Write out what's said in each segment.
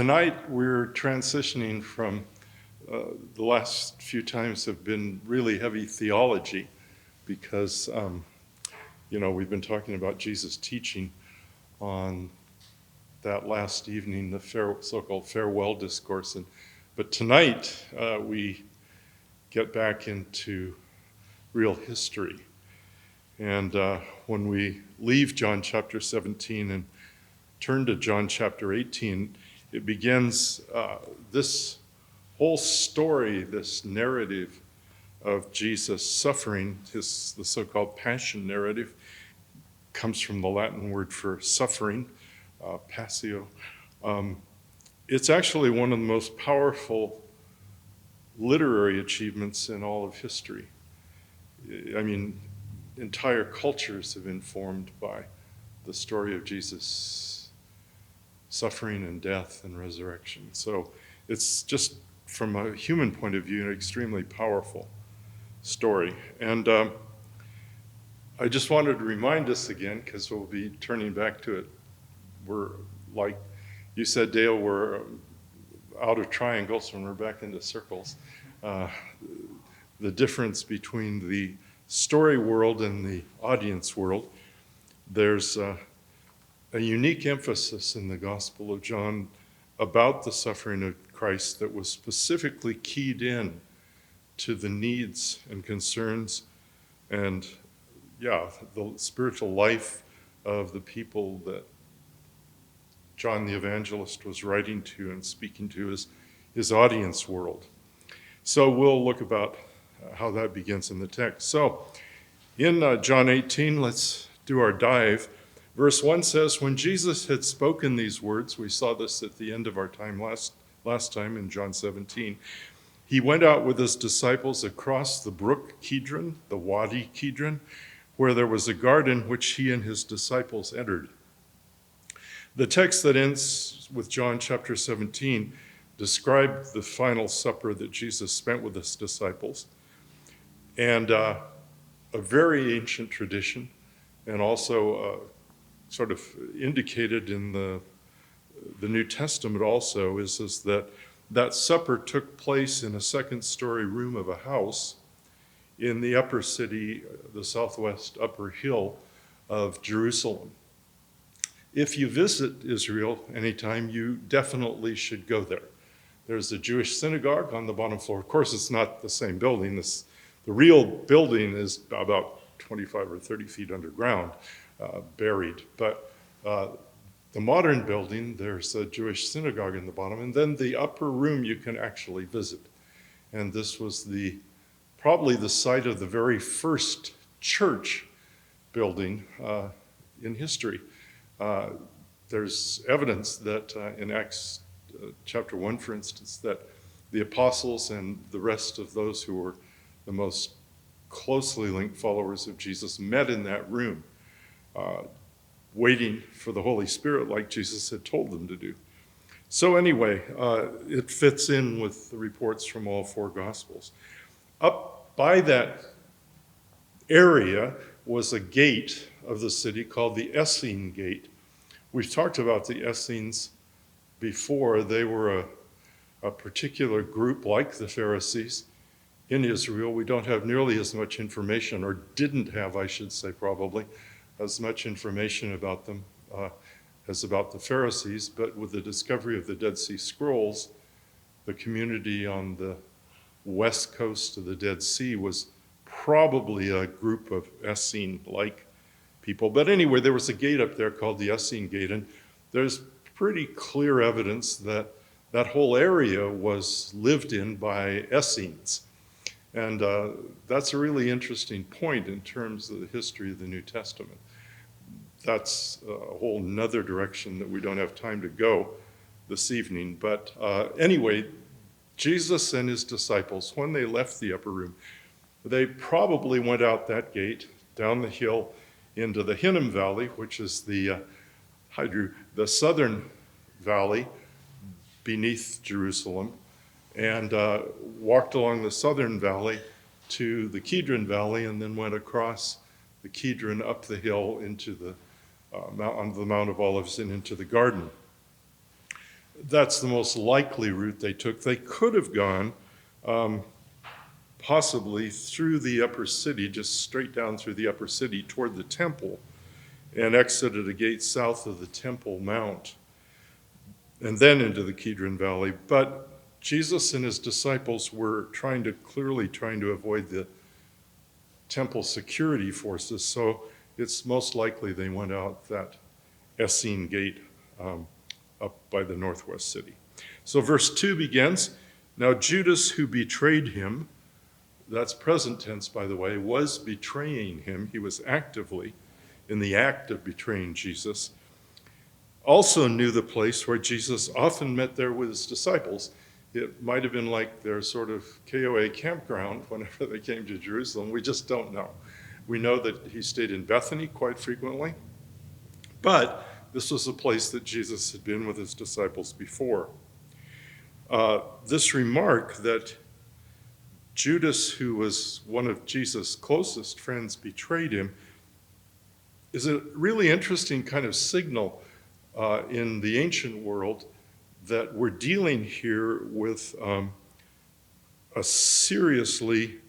Tonight we're transitioning from, the last few times have been really heavy theology because, we've been talking about Jesus' teaching on that last evening, the so-called farewell discourse. But tonight we get back into real history. And when we leave John chapter 17 and turn to John chapter 18, it begins this whole story, this narrative of Jesus suffering. The so-called passion narrative comes from the Latin word for suffering, passio. It's actually one of the most powerful literary achievements in all of history. I mean, entire cultures have been formed by the story of Jesus' suffering and death and resurrection. So it's just, from a human point of view, an extremely powerful story. And I just wanted to remind us again, because we'll be turning back to it. We're, like you said, Dale, we're out of triangles and we're back into circles. The difference between the story world and the audience world, there's a unique emphasis in the Gospel of John about the suffering of Christ that was specifically keyed in to the needs and concerns and, the spiritual life of the people that John the Evangelist was writing to and speaking to his audience world. So we'll look about how that begins in the text. So in John 18, let's do our dive. Verse 1 says, when Jesus had spoken these words, we saw this at the end of our time last time in John 17, he went out with his disciples across the brook Kidron, the Wadi Kidron, where there was a garden which he and his disciples entered. The text that ends with John chapter 17 described the final supper that Jesus spent with his disciples. And a very ancient tradition, and also sort of indicated in the New Testament also, is that supper took place in a second-story room of a house in the upper city, the southwest upper hill of Jerusalem. If you visit Israel anytime, you definitely should go there. There's a Jewish synagogue on the bottom floor. Of course, it's not the same building. The real building is about 25 or 30 feet underground, buried. But the modern building, there's a Jewish synagogue in the bottom, and then the upper room you can actually visit. And this was probably the site of the very first church building in history. There's evidence that in Acts chapter 1, for instance, that the apostles and the rest of those who were the most closely linked followers of Jesus met in that room, waiting for the Holy Spirit like Jesus had told them to do. So anyway, it fits in with the reports from all four Gospels. Up by that area was a gate of the city called the Essene Gate. We've talked about the Essenes before. They were a particular group like the Pharisees in Israel. We don't have nearly as much information, or didn't have, I should say, probably, as much information about them as about the Pharisees. But with the discovery of the Dead Sea Scrolls, the community on the west coast of the Dead Sea was probably a group of Essene-like people. But anyway, there was a gate up there called the Essene Gate, and there's pretty clear evidence that that whole area was lived in by Essenes. And that's a really interesting point in terms of the history of the New Testament. That's a whole nother direction that we don't have time to go this evening. But anyway, Jesus and his disciples, when they left the upper room, they probably went out that gate, down the hill, into the Hinnom Valley, which is the southern valley beneath Jerusalem, and walked along the southern valley to the Kidron Valley, and then went across the Kidron up the hill into the on the Mount of Olives and into the garden. that's the most likely route they took. They could have gone possibly through the upper city, just straight down through the upper city toward the temple, and exited a gate south of the Temple Mount, and then into the Kidron Valley. But Jesus and his disciples were clearly trying to avoid the temple security forces, so it's most likely they went out that Essene gate up by the northwest city. So verse 2 begins, "Now Judas, who betrayed him," that's present tense, by the way, was betraying him. He was actively in the act of betraying Jesus, also knew the place where Jesus often met there with his disciples. It might have been like their sort of KOA campground whenever they came to Jerusalem. We just don't know. We know that he stayed in Bethany quite frequently, but this was a place that Jesus had been with his disciples before. This remark that Judas, who was one of Jesus' closest friends, betrayed him is a really interesting kind of signal in the ancient world that we're dealing here with a seriously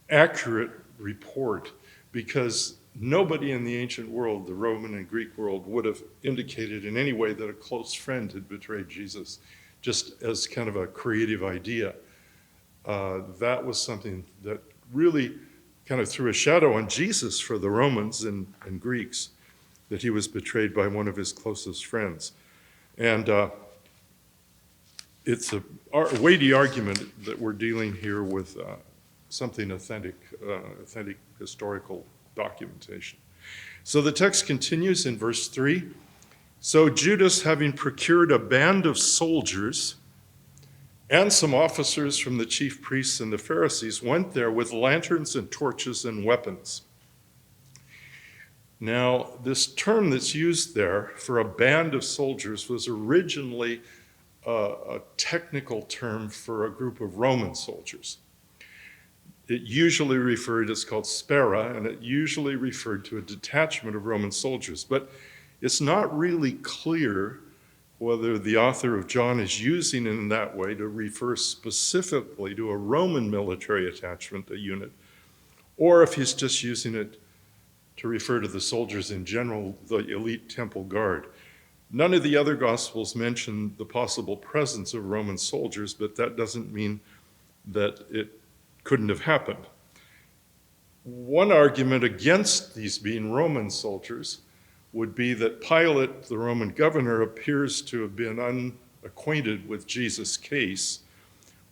accurate report, because nobody in the ancient world, the Roman and Greek world, would have indicated in any way that a close friend had betrayed Jesus, just as kind of a creative idea. That was something that really kind of threw a shadow on Jesus for the Romans and Greeks, that he was betrayed by one of his closest friends. And it's a weighty argument that we're dealing here with something authentic historical documentation. So the text continues in verse 3. "So Judas, having procured a band of soldiers and some officers from the chief priests and the Pharisees, went there with lanterns and torches and weapons." Now, this term that's used there for a band of soldiers was originally a technical term for a group of Roman soldiers. It usually referred, it's called spera, and it usually referred to a detachment of Roman soldiers. But it's not really clear whether the author of John is using it in that way to refer specifically to a Roman military attachment, a unit, or if he's just using it to refer to the soldiers in general, the elite temple guard. None of the other Gospels mention the possible presence of Roman soldiers, but that doesn't mean that it couldn't have happened. One argument against these being Roman soldiers would be that Pilate, the Roman governor, appears to have been unacquainted with Jesus' case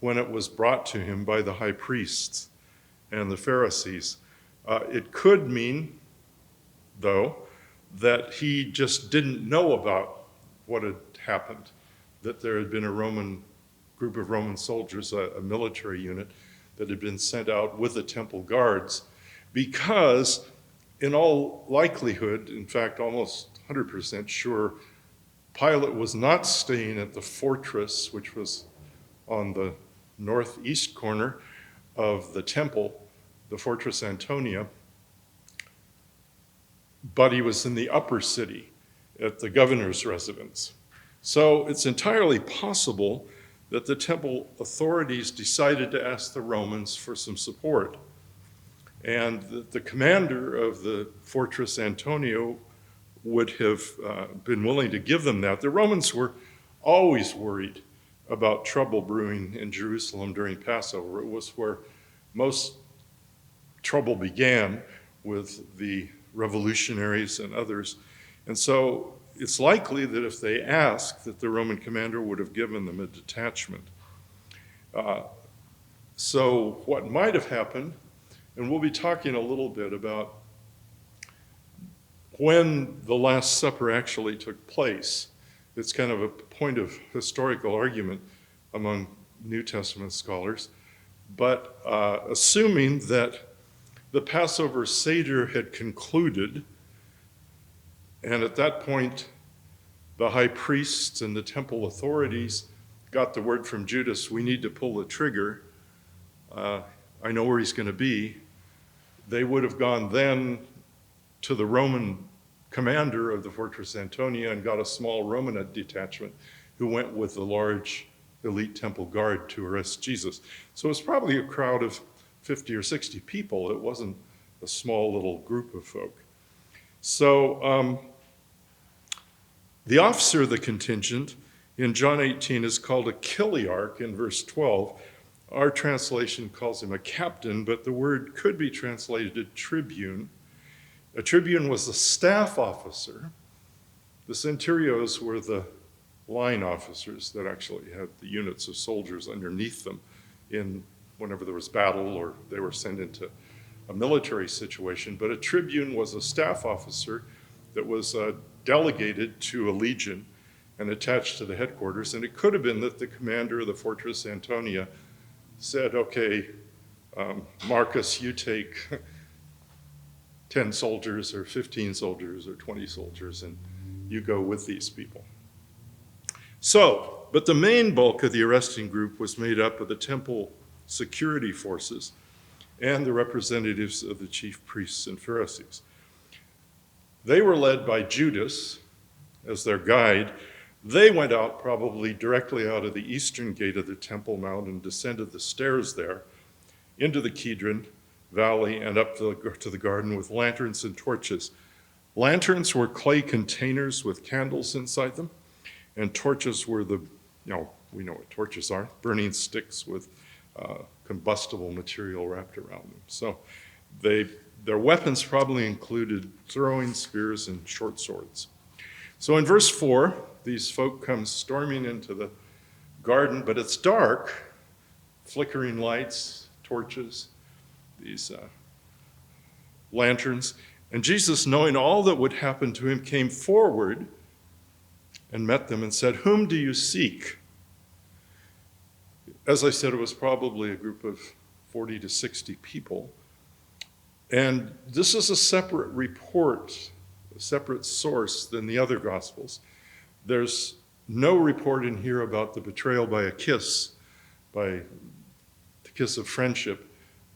when it was brought to him by the high priests and the Pharisees. It could mean, though, that he just didn't know about what had happened, that there had been a group of Roman soldiers, a military unit, that had been sent out with the temple guards, because in all likelihood, in fact, almost 100% sure, Pilate was not staying at the fortress, which was on the northeast corner of the temple, the Fortress Antonia, but he was in the upper city at the governor's residence. So it's entirely possible that the temple authorities decided to ask the Romans for some support. And the commander of the Fortress Antonia would have been willing to give them that. The Romans were always worried about trouble brewing in Jerusalem during Passover. It was where most trouble began with the revolutionaries and others. And so it's likely that if they asked, that the Roman commander would have given them a detachment. So what might have happened, and we'll be talking a little bit about when the Last Supper actually took place. It's kind of a point of historical argument among New Testament scholars. But assuming that the Passover Seder had concluded, and at that point, the high priests and the temple authorities got the word from Judas, we need to pull the trigger. I know where he's going to be. They would have gone then to the Roman commander of the Fortress Antonia and got a small Roman detachment who went with the large elite temple guard to arrest Jesus. So it was probably a crowd of 50 or 60 people. It wasn't a small little group of folk. So the officer of the contingent in John 18 is called a chiliarch in verse 12. Our translation calls him a captain, but the word could be translated tribune. A tribune was a staff officer. The centurios were the line officers that actually had the units of soldiers underneath them whenever there was battle or they were sent into a military situation. But a tribune was a staff officer that was delegated to a legion and attached to the headquarters. And it could have been that the commander of the Fortress Antonia said, okay, Marcus, you take 10 soldiers or 15 soldiers or 20 soldiers and you go with these people. So, but the main bulk of the arresting group was made up of the temple security forces and the representatives of the chief priests and Pharisees. They were led by Judas as their guide. They went out probably directly out of the eastern gate of the Temple Mount and descended the stairs there into the Kidron Valley and up to the garden with lanterns and torches. Lanterns were clay containers with candles inside them, and torches were we know what torches are, burning sticks with combustible material wrapped around them. So their weapons probably included throwing spears and short swords. So in verse 4, these folk come storming into the garden, but it's dark, flickering lights, torches, these lanterns. And Jesus, knowing all that would happen to him, came forward and met them and said, "Whom do you seek?" As I said, it was probably a group of 40 to 60 people. And this is a separate report, a separate source than the other Gospels. There's no report in here about the betrayal by a kiss, by the kiss of friendship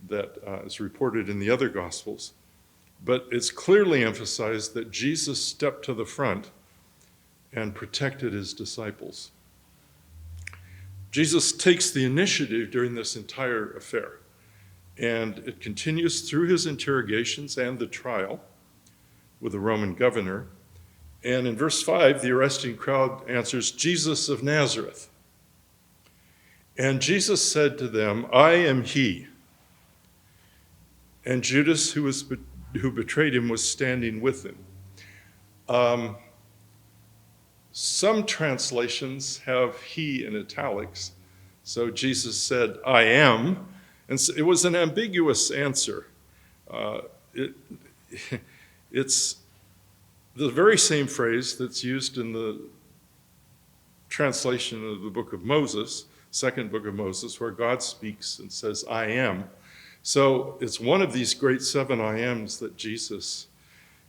that is reported in the other Gospels. But it's clearly emphasized that Jesus stepped to the front and protected his disciples. Jesus takes the initiative during this entire affair, and it continues through his interrogations and the trial with the Roman governor. And in verse 5, the arresting crowd answers, "Jesus of Nazareth." And Jesus said to them, "I am he." And Judas, who betrayed him, was standing with him. Some translations have he in italics. So Jesus said, "I am." And so it was an ambiguous answer. It's the very same phrase that's used in the translation of the book of Moses, second book of Moses, where God speaks and says, "I am." So it's one of these great 7 I ams that Jesus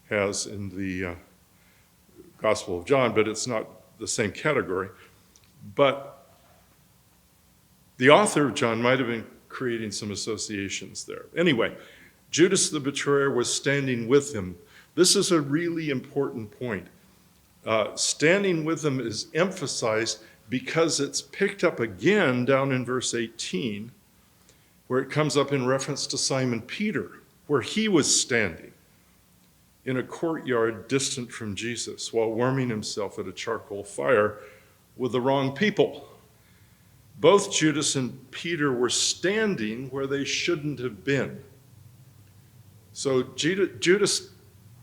has in the Gospel of John, but it's not the same category. But the author of John might have been creating some associations there. Anyway, Judas the betrayer was standing with him. This is a really important point. Standing with him is emphasized because it's picked up again down in verse 18, where it comes up in reference to Simon Peter, where he was standing in a courtyard distant from Jesus while warming himself at a charcoal fire with the wrong people. Both Judas and Peter were standing where they shouldn't have been. So Judas'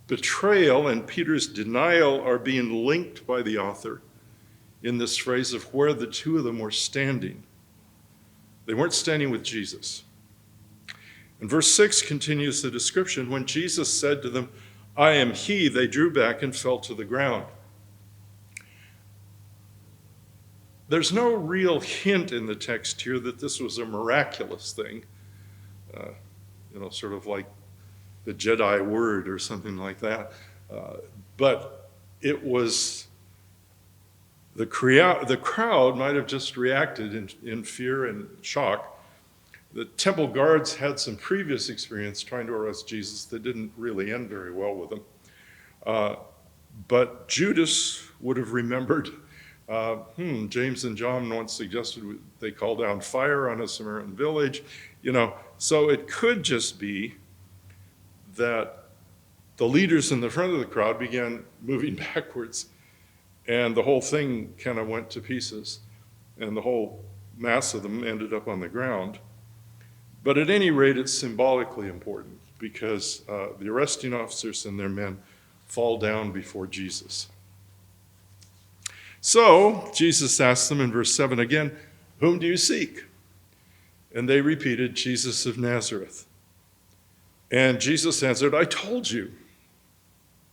betrayal and Peter's denial are being linked by the author in this phrase of where the two of them were standing. They weren't standing with Jesus. And verse 6 continues the description. When Jesus said to them, "I am he," they drew back and fell to the ground. There's no real hint in the text here that this was a miraculous thing, sort of like the Jedi word or something like that. But it was, the crowd might have just reacted in fear and shock. The temple guards had some previous experience trying to arrest Jesus that didn't really end very well with them. But Judas would have remembered, James and John once suggested they call down fire on a Samaritan village. So it could just be that the leaders in the front of the crowd began moving backwards, and the whole thing kind of went to pieces, and the whole mass of them ended up on the ground. But at any rate, it's symbolically important because the arresting officers and their men fall down before Jesus. So Jesus asked them in verse 7 again, "Whom do you seek?" And they repeated, "Jesus of Nazareth." And Jesus answered, "I told you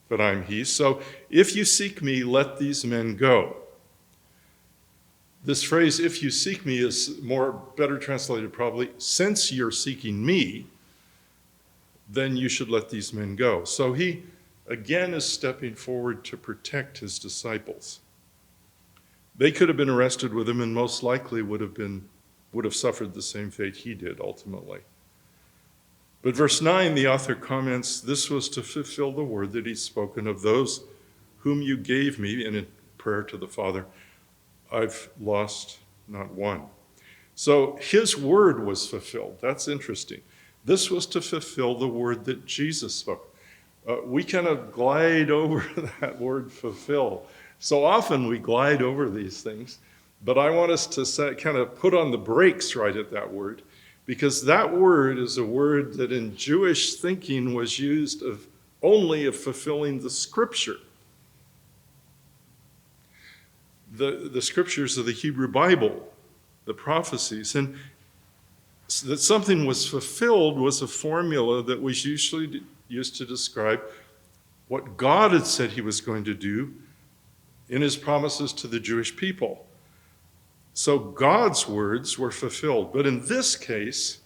that I'm he. So if you seek me, let these men go." This phrase, "if you seek me," is better translated probably, "since you're seeking me, then you should let these men go." So he again is stepping forward to protect his disciples. They could have been arrested with him and most likely would have suffered the same fate he did ultimately. But verse 9, the author comments, "This was to fulfill the word that he's spoken of those whom you gave me," and in prayer to the Father, "I've lost not one." So his word was fulfilled. That's interesting. This was to fulfill the word that Jesus spoke. We kind of glide over that word "fulfill." So often we glide over these things, but I want us to kind of put on the brakes right at that word, because that word is a word that in Jewish thinking was used only of fulfilling the scripture. The scriptures of the Hebrew Bible, the prophecies. And that something was fulfilled was a formula that was usually used to describe what God had said he was going to do in his promises to the Jewish people. So God's words were fulfilled. But in this case,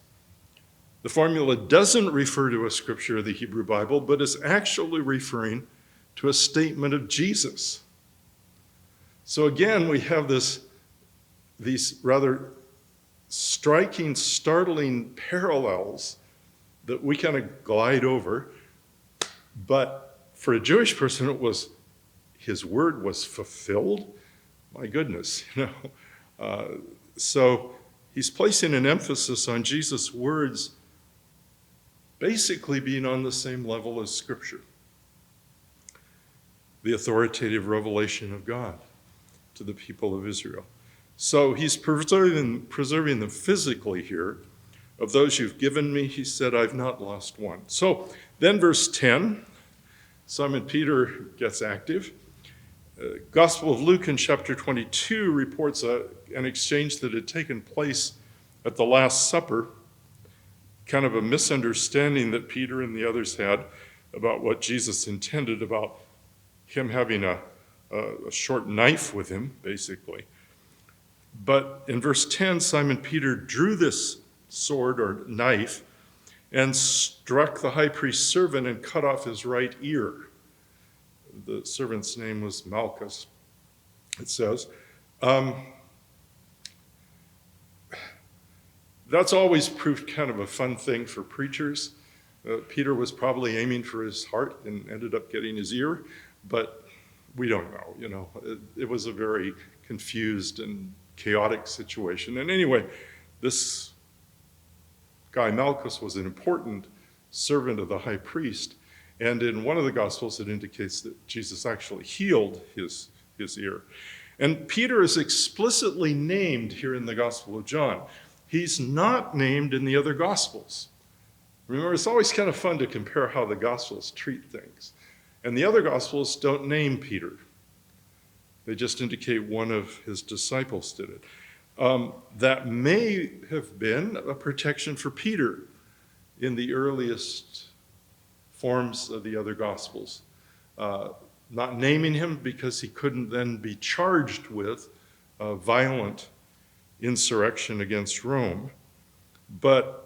the formula doesn't refer to a scripture of the Hebrew Bible, but is actually referring to a statement of Jesus. So again, we have these rather striking, startling parallels that we kind of glide over. But for a Jewish person, his word was fulfilled. My goodness, So he's placing an emphasis on Jesus' words basically being on the same level as Scripture, the authoritative revelation of God to the people of Israel. So he's preserving them physically here. "Of those you've given me," he said, "I've not lost one." So then verse 10, Simon Peter gets active. Gospel of Luke in chapter 22 reports an exchange that had taken place at the Last Supper, kind of a misunderstanding that Peter and the others had about what Jesus intended about him having a short knife with him, basically. But in verse 10, Simon Peter drew this sword or knife and struck the high priest's servant and cut off his right ear. The servant's name was Malchus, it says. That's always proved kind of a fun thing for preachers. Peter was probably aiming for his heart and ended up getting his ear, but we don't know. It was a very confused and chaotic situation. And anyway, this guy Malchus was an important servant of the high priest. And in one of the Gospels, it indicates that Jesus actually healed his ear. And Peter is explicitly named here in the Gospel of John. He's not named in the other Gospels. Remember, it's always kind of fun to compare how the Gospels treat things. And the other Gospels don't name Peter. They just indicate one of his disciples did it. That may have been a protection for Peter in the earliest forms of the other Gospels. Not naming him because he couldn't then be charged with violent insurrection against Rome. But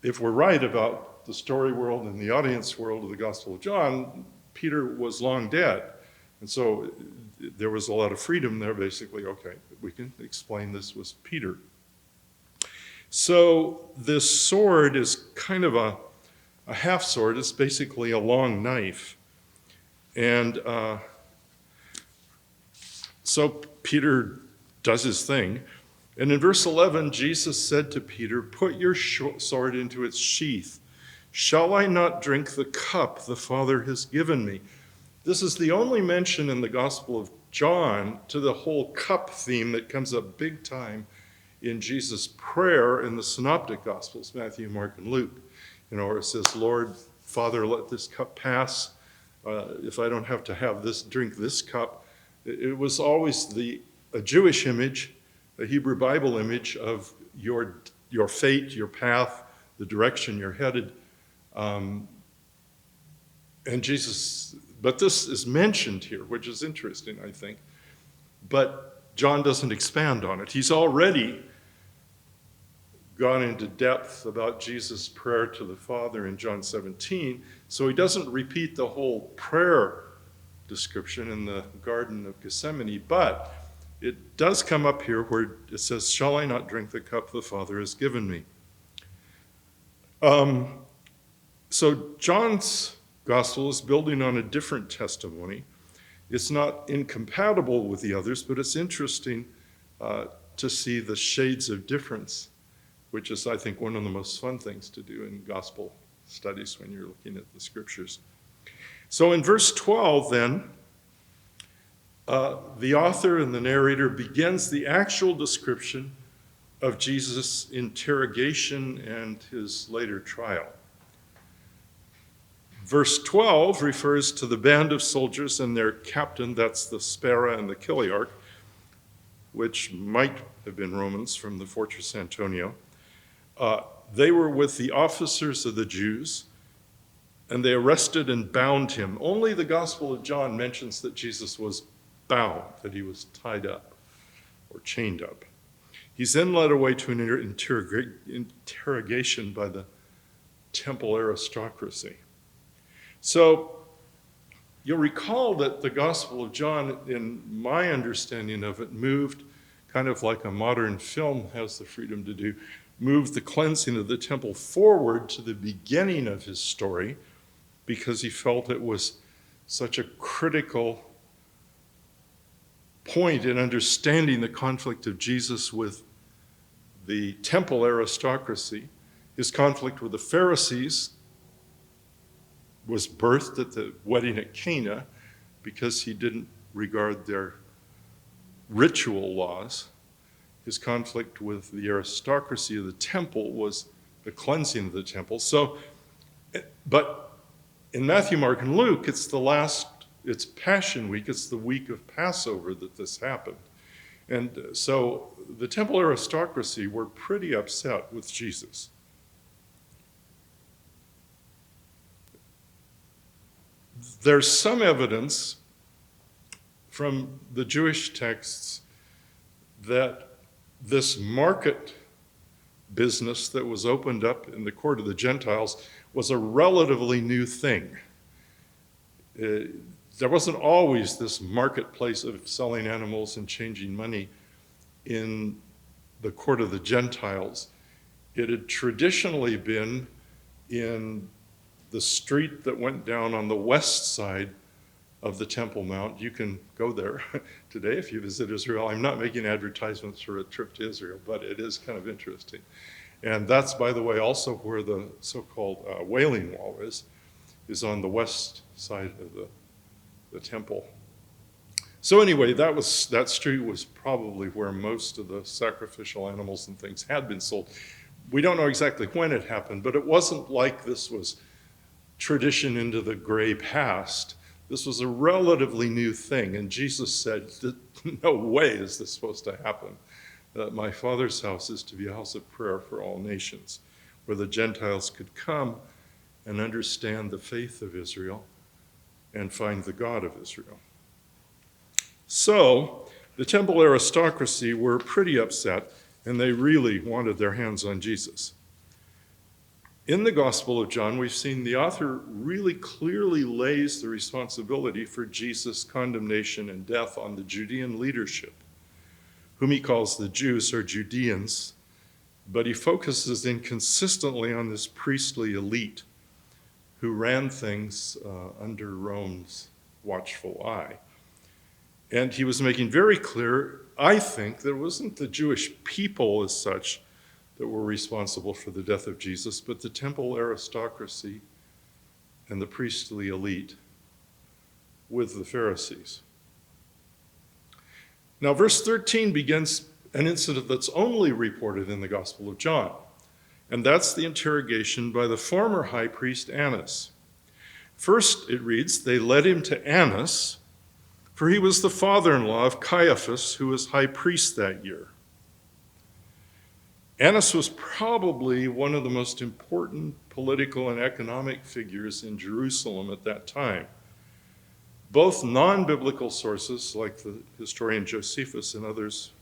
if we're right about the story world and the audience world of the Gospel of John, Peter was long dead. And so there was a lot of freedom there, basically. Okay, we can explain this was Peter. So this sword is kind of a half sword. It's basically a long knife. And so Peter does his thing. And in verse 11, Jesus said to Peter, "Put your sword into its sheath. Shall I not drink the cup the Father has given me?" This is the only mention in the Gospel of John to the whole cup theme that comes up big time in Jesus' prayer in the Synoptic Gospels, Matthew, Mark, and Luke. Where it says, "Lord, Father, let this cup pass. If I don't have to drink this cup." It was always a Jewish image, a Hebrew Bible image of your fate, your path, the direction you're headed. And Jesus, but this is mentioned here, which is interesting, I think. But John doesn't expand on it. He's already gone into depth about Jesus' prayer to the Father in John 17, so he doesn't repeat the whole prayer description in the Garden of Gethsemane, but it does come up here where it says, "Shall I not drink the cup the Father has given me?" So John's gospel is building on a different testimony. It's not incompatible with the others, but it's interesting to see the shades of difference, which is, I think, one of the most fun things to do in gospel studies when you're looking at the scriptures. So in verse 12, then, the author and the narrator begins the actual description of Jesus' interrogation and his later trial. Verse 12 refers to the band of soldiers and their captain, that's the Spera and the Chiliarch, which might have been Romans from the Fortress Antonia. They were with the officers of the Jews, and they arrested and bound him. Only the Gospel of John mentions that Jesus was bound, that he was tied up or chained up. He's then led away to an interrogation by the temple aristocracy. So you'll recall that the Gospel of John, in my understanding of it, moved kind of like a modern film has the freedom to do, moved the cleansing of the temple forward to the beginning of his story because he felt it was such a critical point in understanding the conflict of Jesus with the temple aristocracy. His conflict with the Pharisees was birthed at the wedding at Cana because he didn't regard their ritual laws. His conflict with the aristocracy of the temple was the cleansing of the temple. But in Matthew, Mark, and Luke, it's Passion Week, it's the week of Passover that this happened. And so the temple aristocracy were pretty upset with Jesus. There's some evidence from the Jewish texts that this market business that was opened up in the court of the Gentiles was a relatively new thing. There wasn't always this marketplace of selling animals and changing money in the court of the Gentiles. It had traditionally been in the street that went down on the west side of the Temple Mount. You can go there today if you visit Israel. I'm not making advertisements for a trip to Israel, but it is kind of interesting. And that's, by the way, also where the so-called Wailing Wall is on the west side of the temple. So anyway, that street was probably where most of the sacrificial animals and things had been sold. We don't know exactly when it happened, but it wasn't like this was tradition into the gray past. This was a relatively new thing, and Jesus said, no way is this supposed to happen. My Father's house is to be a house of prayer for all nations, where the Gentiles could come and understand the faith of Israel and find the God of Israel. So the temple aristocracy were pretty upset, and they really wanted their hands on Jesus. In the Gospel of John, we've seen the author really clearly lays the responsibility for Jesus' condemnation and death on the Judean leadership, whom he calls the Jews or Judeans, but he focuses inconsistently on this priestly elite who ran things under Rome's watchful eye. And he was making very clear, I think, that it wasn't the Jewish people as such that were responsible for the death of Jesus, but the temple aristocracy and the priestly elite with the Pharisees. Now, verse 13 begins an incident that's only reported in the Gospel of John, and that's the interrogation by the former high priest Annas. First, it reads, they led him to Annas, for he was the father-in-law of Caiaphas, who was high priest that year. Annas was probably one of the most important political and economic figures in Jerusalem at that time. Both non-biblical sources, like the historian Josephus and others,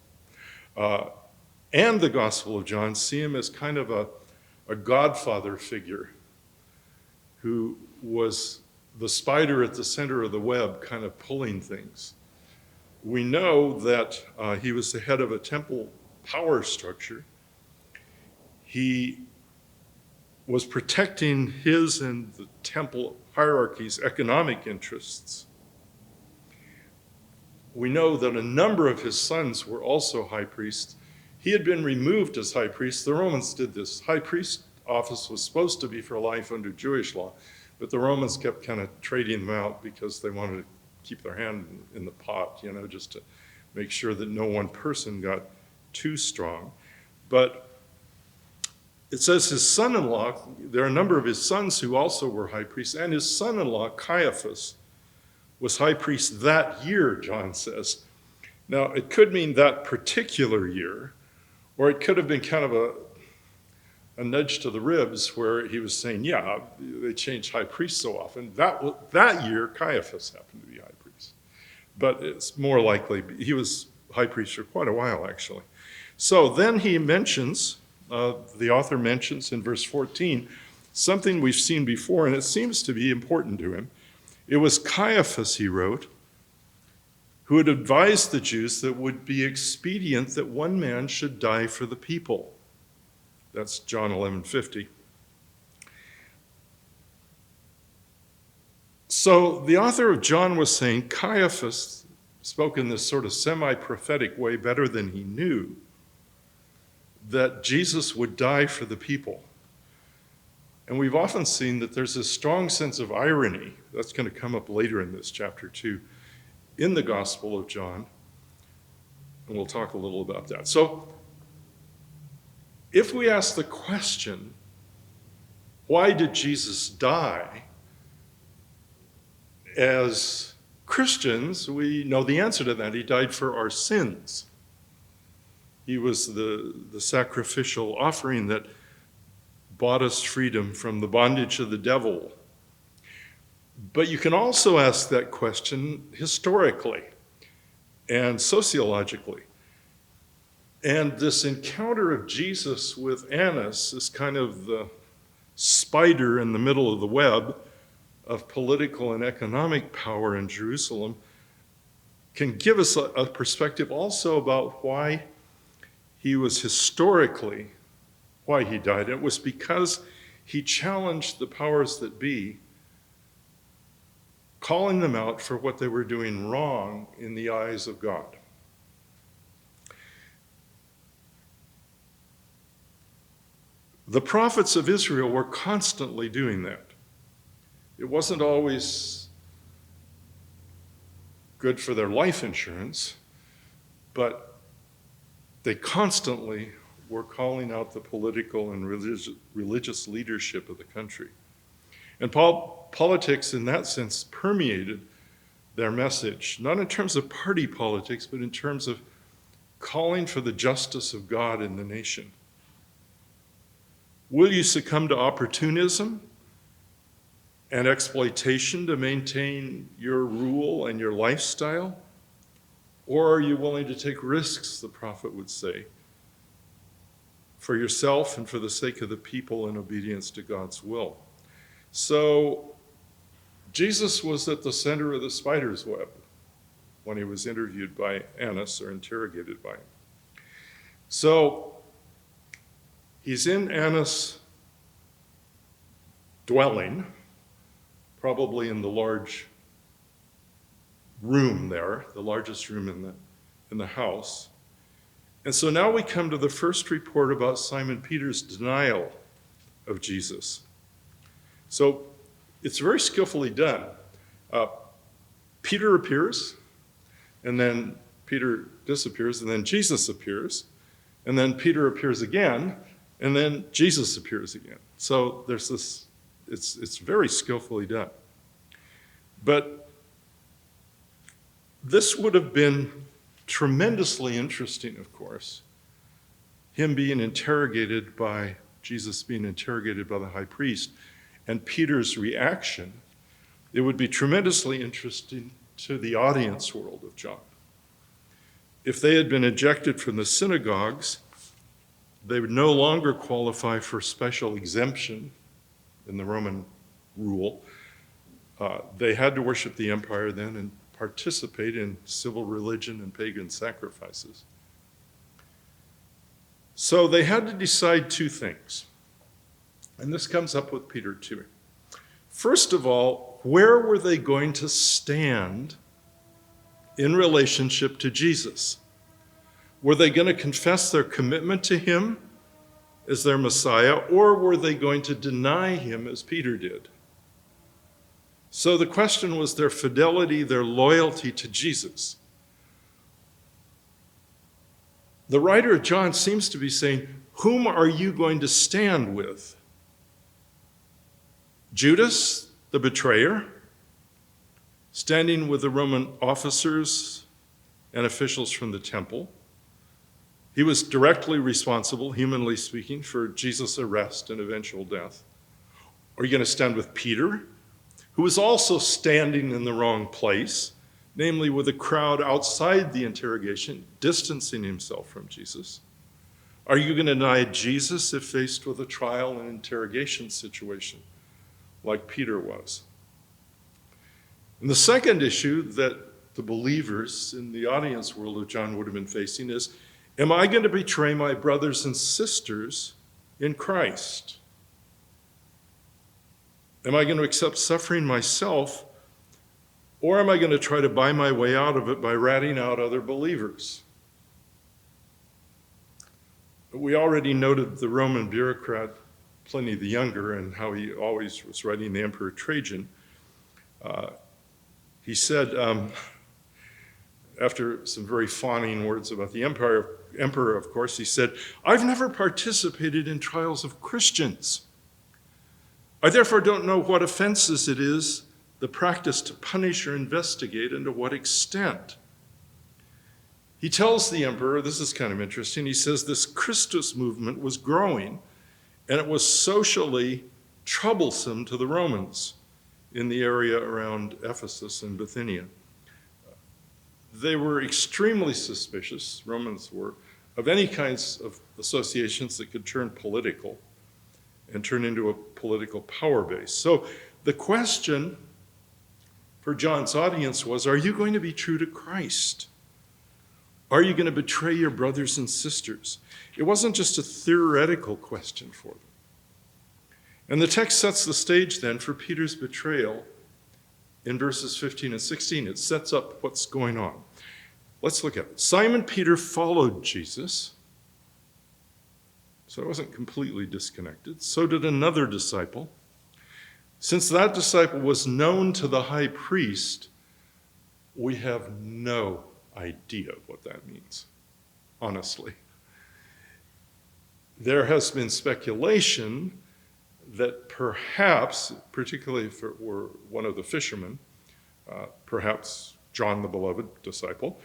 and the Gospel of John, see him as kind of a godfather figure who was the spider at the center of the web, kind of pulling things. We know that he was the head of a temple power structure. He was protecting his and the temple hierarchy's economic interests. We know that a number of his sons were also high priests. He had been removed as high priest. The Romans did this. High priest office was supposed to be for life under Jewish law, but the Romans kept kind of trading them out because they wanted to keep their hand in the pot, just to make sure that no one person got too strong. But it says his son-in-law, there are a number of his sons who also were high priests, and his son-in-law, Caiaphas, was high priest that year, John says. Now, it could mean that particular year, or it could have been kind of a nudge to the ribs where he was saying, yeah, they changed high priests so often. That year, Caiaphas happened to be high priest. But it's more likely, he was high priest for quite a while, actually. So then he mentions, the author mentions in verse 14, something we've seen before, and it seems to be important to him. It was Caiaphas, he wrote, who had advised the Jews that it would be expedient that one man should die for the people. That's John 11:50. So the author of John was saying Caiaphas spoke in this sort of semi-prophetic way better than he knew, that Jesus would die for the people. And we've often seen that there's a strong sense of irony, that's going to come up later in this chapter too, in the Gospel of John. And we'll talk a little about that. So if we ask the question, why did Jesus die? As Christians, we know the answer to that. He died for our sins. He was the sacrificial offering that bought us freedom from the bondage of the devil. But you can also ask that question historically and sociologically. And this encounter of Jesus with Annas is kind of the spider in the middle of the web of political and economic power in Jerusalem, can give us a perspective also about why he was historically, why he died. It was because he challenged the powers that be, calling them out for what they were doing wrong in the eyes of God. The prophets of Israel were constantly doing that. It wasn't always good for their life insurance, but they constantly were calling out the political and religious leadership of the country. And politics, in that sense, permeated their message, not in terms of party politics, but in terms of calling for the justice of God in the nation. Will you succumb to opportunism and exploitation to maintain your rule and your lifestyle? Or are you willing to take risks, the prophet would say, for yourself and for the sake of the people in obedience to God's will? So Jesus was at the center of the spider's web when he was interviewed by Annas, or interrogated by him. So he's in Annas' dwelling, probably in the large room there, the largest room in the house. And so now we come to the first report about Simon Peter's denial of Jesus. So it's very skillfully done. Peter appears, and then Peter disappears, and then Jesus appears, and then Peter appears again, and then Jesus appears again. So there's this, it's very skillfully done. But this would have been tremendously interesting, of course, him being interrogated by, Jesus being interrogated by the high priest, and Peter's reaction. It would be tremendously interesting to the audience world of John. If they had been ejected from the synagogues, they would no longer qualify for special exemption in the Roman rule. They had to worship the empire then and participate in civil religion and pagan sacrifices. So they had to decide two things. And this comes up with Peter too. First of all, where were they going to stand in relationship to Jesus? Were they going to confess their commitment to him as their Messiah, or were they going to deny him as Peter did? So the question was their fidelity, their loyalty to Jesus. The writer of John seems to be saying, whom are you going to stand with? Judas, the betrayer, standing with the Roman officers and officials from the temple. He was directly responsible, humanly speaking, for Jesus' arrest and eventual death. Are you going to stand with Peter, who was also standing in the wrong place, namely with a crowd outside the interrogation, distancing himself from Jesus? Are you going to deny Jesus if faced with a trial and interrogation situation, like Peter was? And the second issue that the believers in the audience world of John would have been facing is, am I going to betray my brothers and sisters in Christ? Am I going to accept suffering myself, or am I going to try to buy my way out of it by ratting out other believers? We already noted the Roman bureaucrat Pliny the Younger and how he always was writing the Emperor Trajan. He said, after some very fawning words about the emperor, of course, he said, I've never participated in trials of Christians. I therefore don't know what offenses it is, the practice to punish or investigate, and to what extent. He tells the emperor, this is kind of interesting, he says this Christus movement was growing, and it was socially troublesome to the Romans in the area around Ephesus and Bithynia. They were extremely suspicious, Romans were, of any kinds of associations that could turn political and turn into a political power base. So the question for John's audience was, are you going to be true to Christ? Are you going to betray your brothers and sisters? It wasn't just a theoretical question for them. And the text sets the stage then for Peter's betrayal in verses 15 and 16. It sets up what's going on. Let's look at it. Simon Peter followed Jesus, so it wasn't completely disconnected. So did another disciple. Since that disciple was known to the high priest, we have no idea what that means, honestly. There has been speculation that perhaps, particularly if it were one of the fishermen, perhaps John the beloved disciple,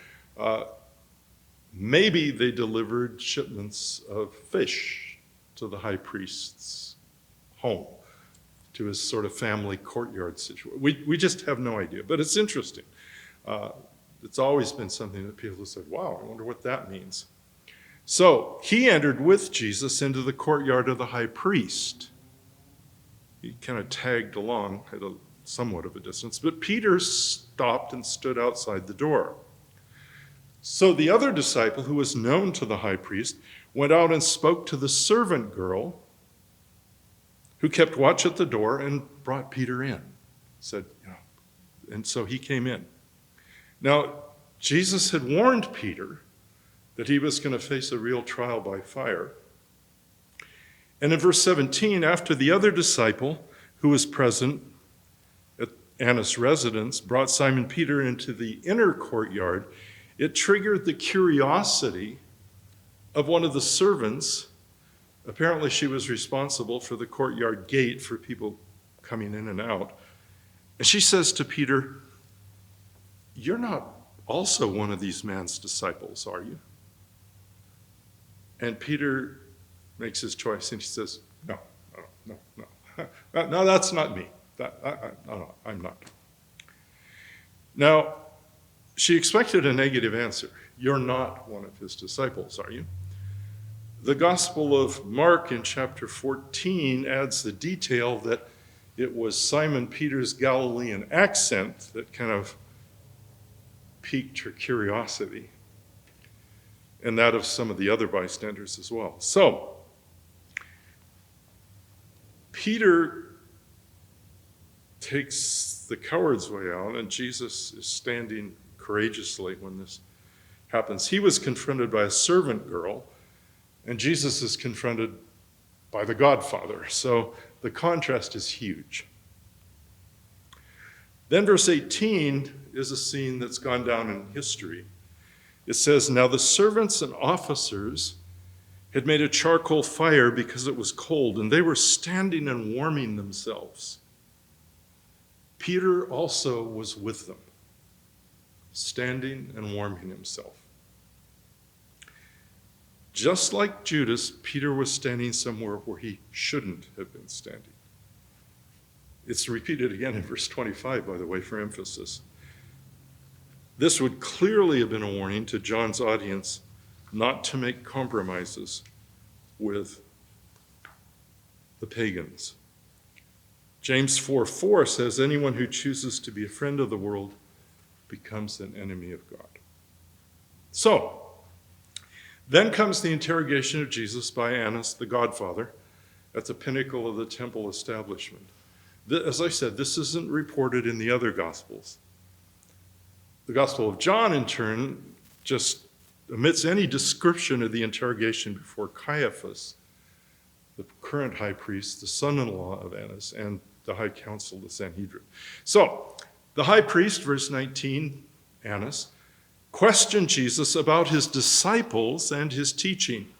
maybe they delivered shipments of fish to the high priest's home, to his sort of family courtyard situation. We just have no idea, but it's interesting. It's always been something that people have said, wow, I wonder what that means. So he entered with Jesus into the courtyard of the high priest. He kind of tagged along at somewhat of a distance, but Peter stopped and stood outside the door. So the other disciple, who was known to the high priest, went out and spoke to the servant girl who kept watch at the door and brought Peter in. Said, and so he came in. Now, Jesus had warned Peter that he was going to face a real trial by fire. And in verse 17, after the other disciple who was present at Annas' residence brought Simon Peter into the inner courtyard, it triggered the curiosity of one of the servants. Apparently, she was responsible for the courtyard gate for people coming in and out. And she says to Peter, "You're not also one of these man's disciples, are you?" And Peter makes his choice, and he says, no, that's not me. No, I'm not. Now, she expected a negative answer. You're not one of his disciples, are you? The Gospel of Mark in chapter 14 adds the detail that it was Simon Peter's Galilean accent that kind of piqued her curiosity, and that of some of the other bystanders as well. So, Peter takes the coward's way out, and Jesus is standing courageously when this happens. He was confronted by a servant girl, and Jesus is confronted by the Godfather. So the contrast is huge. Then verse 18 is a scene that's gone down in history. It says, "Now the servants and officers had made a charcoal fire because it was cold, and they were standing and warming themselves. Peter also was with them, standing and warming himself." Just like Judas, Peter was standing somewhere where he shouldn't have been standing. It's repeated again in verse 25, by the way, for emphasis. This would clearly have been a warning to John's audience not to make compromises with the pagans. James 4:4 says, "Anyone who chooses to be a friend of the world becomes an enemy of God." So, then comes the interrogation of Jesus by Annas, the Godfather, at the pinnacle of the temple establishment. As I said, this isn't reported in the other Gospels. The Gospel of John, in turn, just omits any description of the interrogation before Caiaphas, the current high priest, the son-in-law of Annas, and the high council, the Sanhedrin. So, the high priest, verse 19, Annas, questioned Jesus about his disciples and his teaching.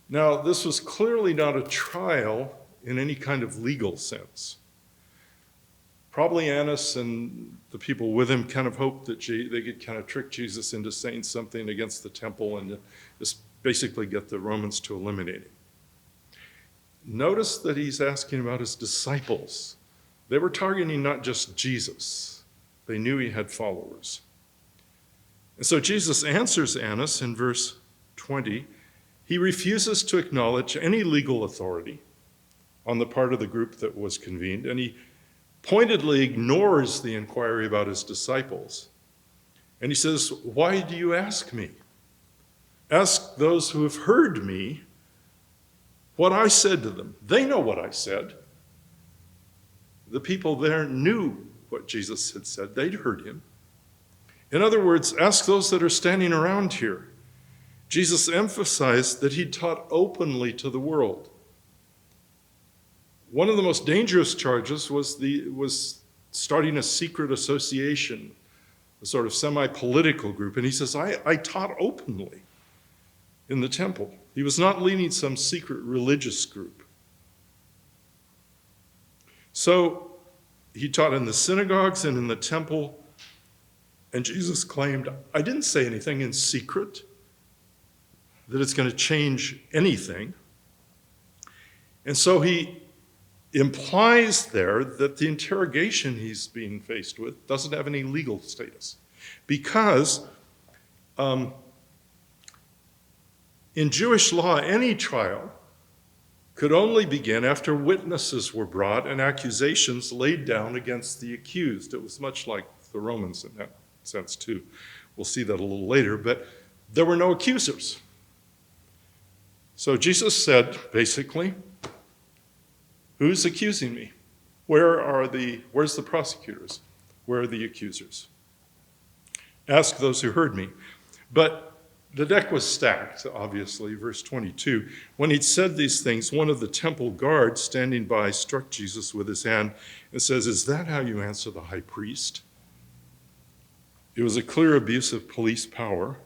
Now, this was clearly not a trial in any kind of legal sense. Probably Annas and the people with him kind of hoped that they could kind of trick Jesus into saying something against the temple and just basically get the Romans to eliminate him. Notice that he's asking about his disciples. They were targeting not just Jesus. They knew he had followers. And so Jesus answers Annas in verse 20. He refuses to acknowledge any legal authority on the part of the group that was convened, and he pointedly ignores the inquiry about his disciples. And he says, "Why do you ask me? Ask those who have heard me what I said to them." They know what I said. The people there knew what Jesus had said. They'd heard him. In other words, ask those that are standing around here. Jesus emphasized that he taught openly to the world. One of the most dangerous charges was starting a secret association, a sort of semi-political group. And he says, I taught openly in the temple. He was not leading some secret religious group. So he taught in the synagogues and in the temple. And Jesus claimed, I didn't say anything in secret that it's going to change anything. And so he implies there that the interrogation he's being faced with doesn't have any legal status. Because in Jewish law, any trial could only begin after witnesses were brought and accusations laid down against the accused. It was much like the Romans in that sense too. We'll see that a little later, but there were no accusers. So Jesus said, basically, who's accusing me? Where's the prosecutors? Where are the accusers? Ask those who heard me. But the deck was stacked, obviously. Verse 22, when he'd said these things, one of the temple guards standing by struck Jesus with his hand and says, "Is that how you answer the high priest?" It was a clear abuse of police power.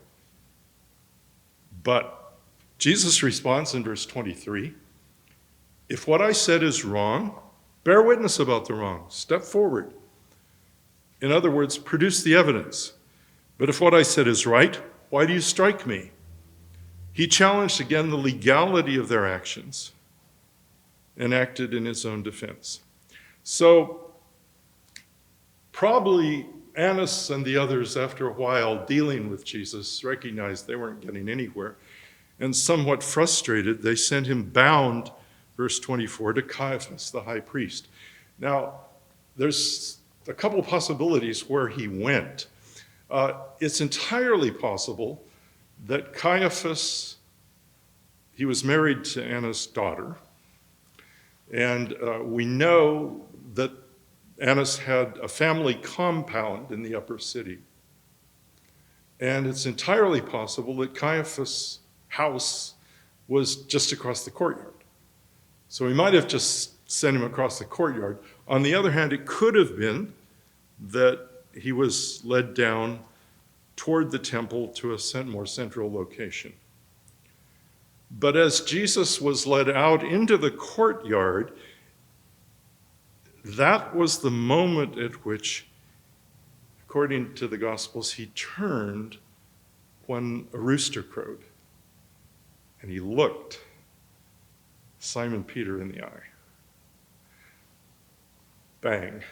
But Jesus responds in verse 23, "If what I said is wrong, bear witness about the wrong. Step forward. In other words, produce the evidence. But if what I said is right, why do you strike me?" He challenged again the legality of their actions and acted in his own defense. So probably Annas and the others, after a while dealing with Jesus, recognized they weren't getting anywhere. And somewhat frustrated, they sent him bound, verse 24, to Caiaphas, the high priest. Now, there's a couple possibilities where he went. It's entirely possible that Caiaphas, he was married to Annas' daughter, and we know that Annas had a family compound in the upper city. And it's entirely possible that Caiaphas' house was just across the courtyard. So he might have just sent him across the courtyard. On the other hand, it could have been that he was led down toward the temple to a more central location. But as Jesus was led out into the courtyard, that was the moment at which, according to the Gospels, he turned when a rooster crowed. And he looked Simon Peter in the eye. Bang.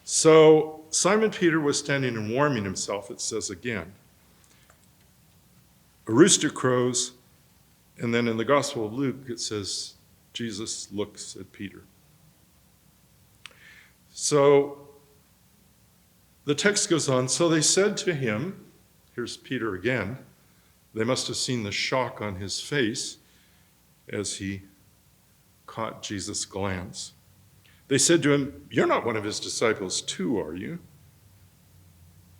So Simon Peter was standing and warming himself, it says again. A rooster crows, and then in the Gospel of Luke, it says Jesus looks at Peter. So the text goes on, so they said to him, here's Peter again, they must have seen the shock on his face as he caught Jesus' glance. They said to him, "You're not one of his disciples too, are you?"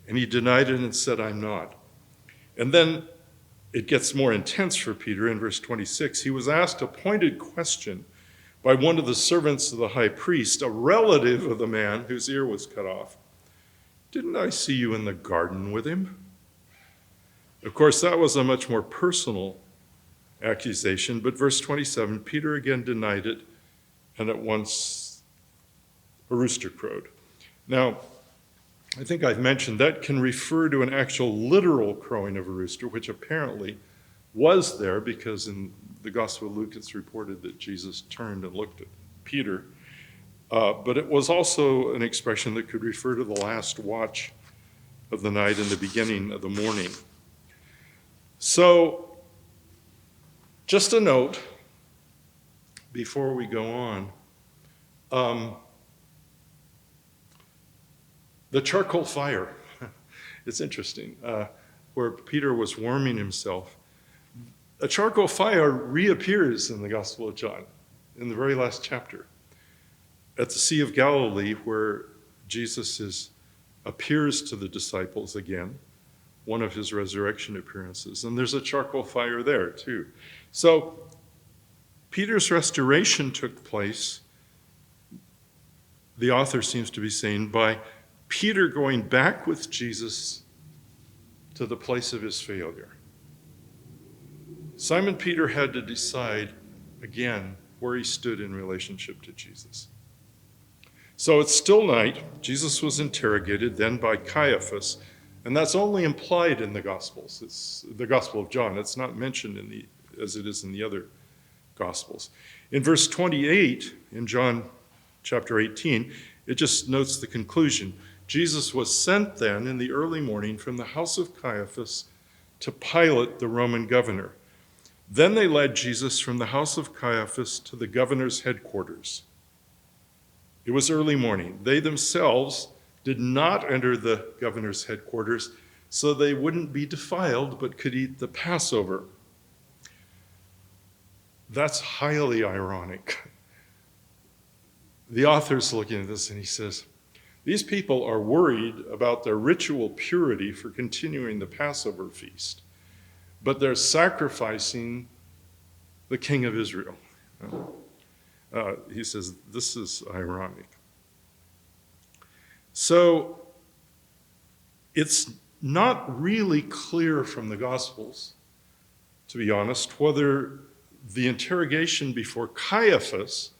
And he denied it and said, "I'm not." And then it gets more intense for Peter in verse 26. He was asked a pointed question by one of the servants of the high priest, a relative of the man whose ear was cut off. "Didn't I see you in the garden with him?" Of course, that was a much more personal accusation, but verse 27, Peter again denied it, and at once a rooster crowed. Now, I think I've mentioned that can refer to an actual literal crowing of a rooster, which apparently was there because in the Gospel of Luke it's reported that Jesus turned and looked at Peter. But it was also an expression that could refer to the last watch of the night and the beginning of the morning. So, just a note before we go on. The charcoal fire, it's interesting, where Peter was warming himself. A charcoal fire reappears in the Gospel of John, in the very last chapter, at the Sea of Galilee, where Jesus appears to the disciples again, one of his resurrection appearances. And there's a charcoal fire there, too. So Peter's restoration took place, the author seems to be saying, by Peter going back with Jesus to the place of his failure. Simon Peter had to decide, again, where he stood in relationship to Jesus. So it's still night. Jesus was interrogated then by Caiaphas, and that's only implied in the Gospels. It's the Gospel of John. It's not mentioned as it is in the other Gospels. In verse 28, in John chapter 18, it just notes the conclusion. Jesus was sent then in the early morning from the house of Caiaphas to Pilate, the Roman governor. Then they led Jesus from the house of Caiaphas to the governor's headquarters. It was early morning. They themselves did not enter the governor's headquarters so they wouldn't be defiled but could eat the Passover. That's highly ironic. The author's looking at this and he says, These people are worried about their ritual purity for continuing the Passover feast, but they're sacrificing the King of Israel. He says, this is ironic. So it's not really clear from the Gospels, to be honest, whether the interrogation before Caiaphas,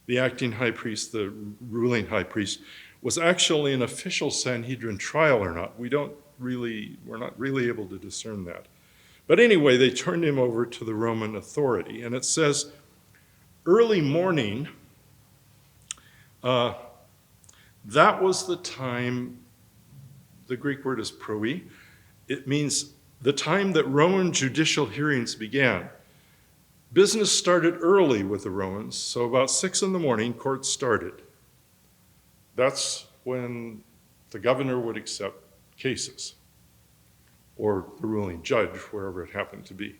the acting high priest, the ruling high priest, was actually an official Sanhedrin trial or not. We're not really able to discern that. But anyway, they turned him over to the Roman authority. And it says, early morning, that was the time, the Greek word is proi. It means the time that Roman judicial hearings began. Business started early with the Romans, so about 6 in the morning, court started. That's when the governor would accept cases, or the ruling judge, wherever it happened to be.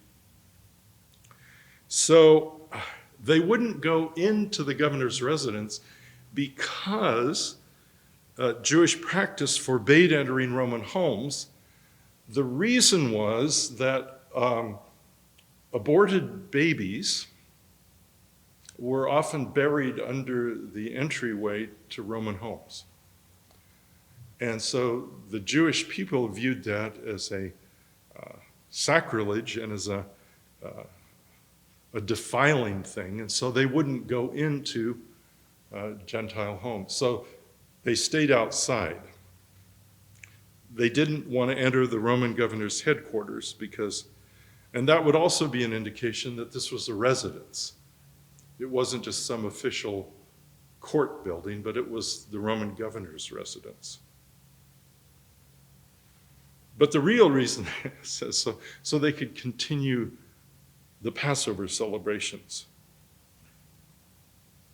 So they wouldn't go into the governor's residence because Jewish practice forbade entering Roman homes. The reason was that aborted babies were often buried under the entryway to Roman homes. And so the Jewish people viewed that as a sacrilege and as a defiling thing, and so they wouldn't go into Gentile homes. So they stayed outside. They didn't want to enter the Roman governor's headquarters and that would also be an indication that this was a residence. It wasn't just some official court building, but it was the Roman governor's residence. But the real reason says so they could continue the Passover celebrations.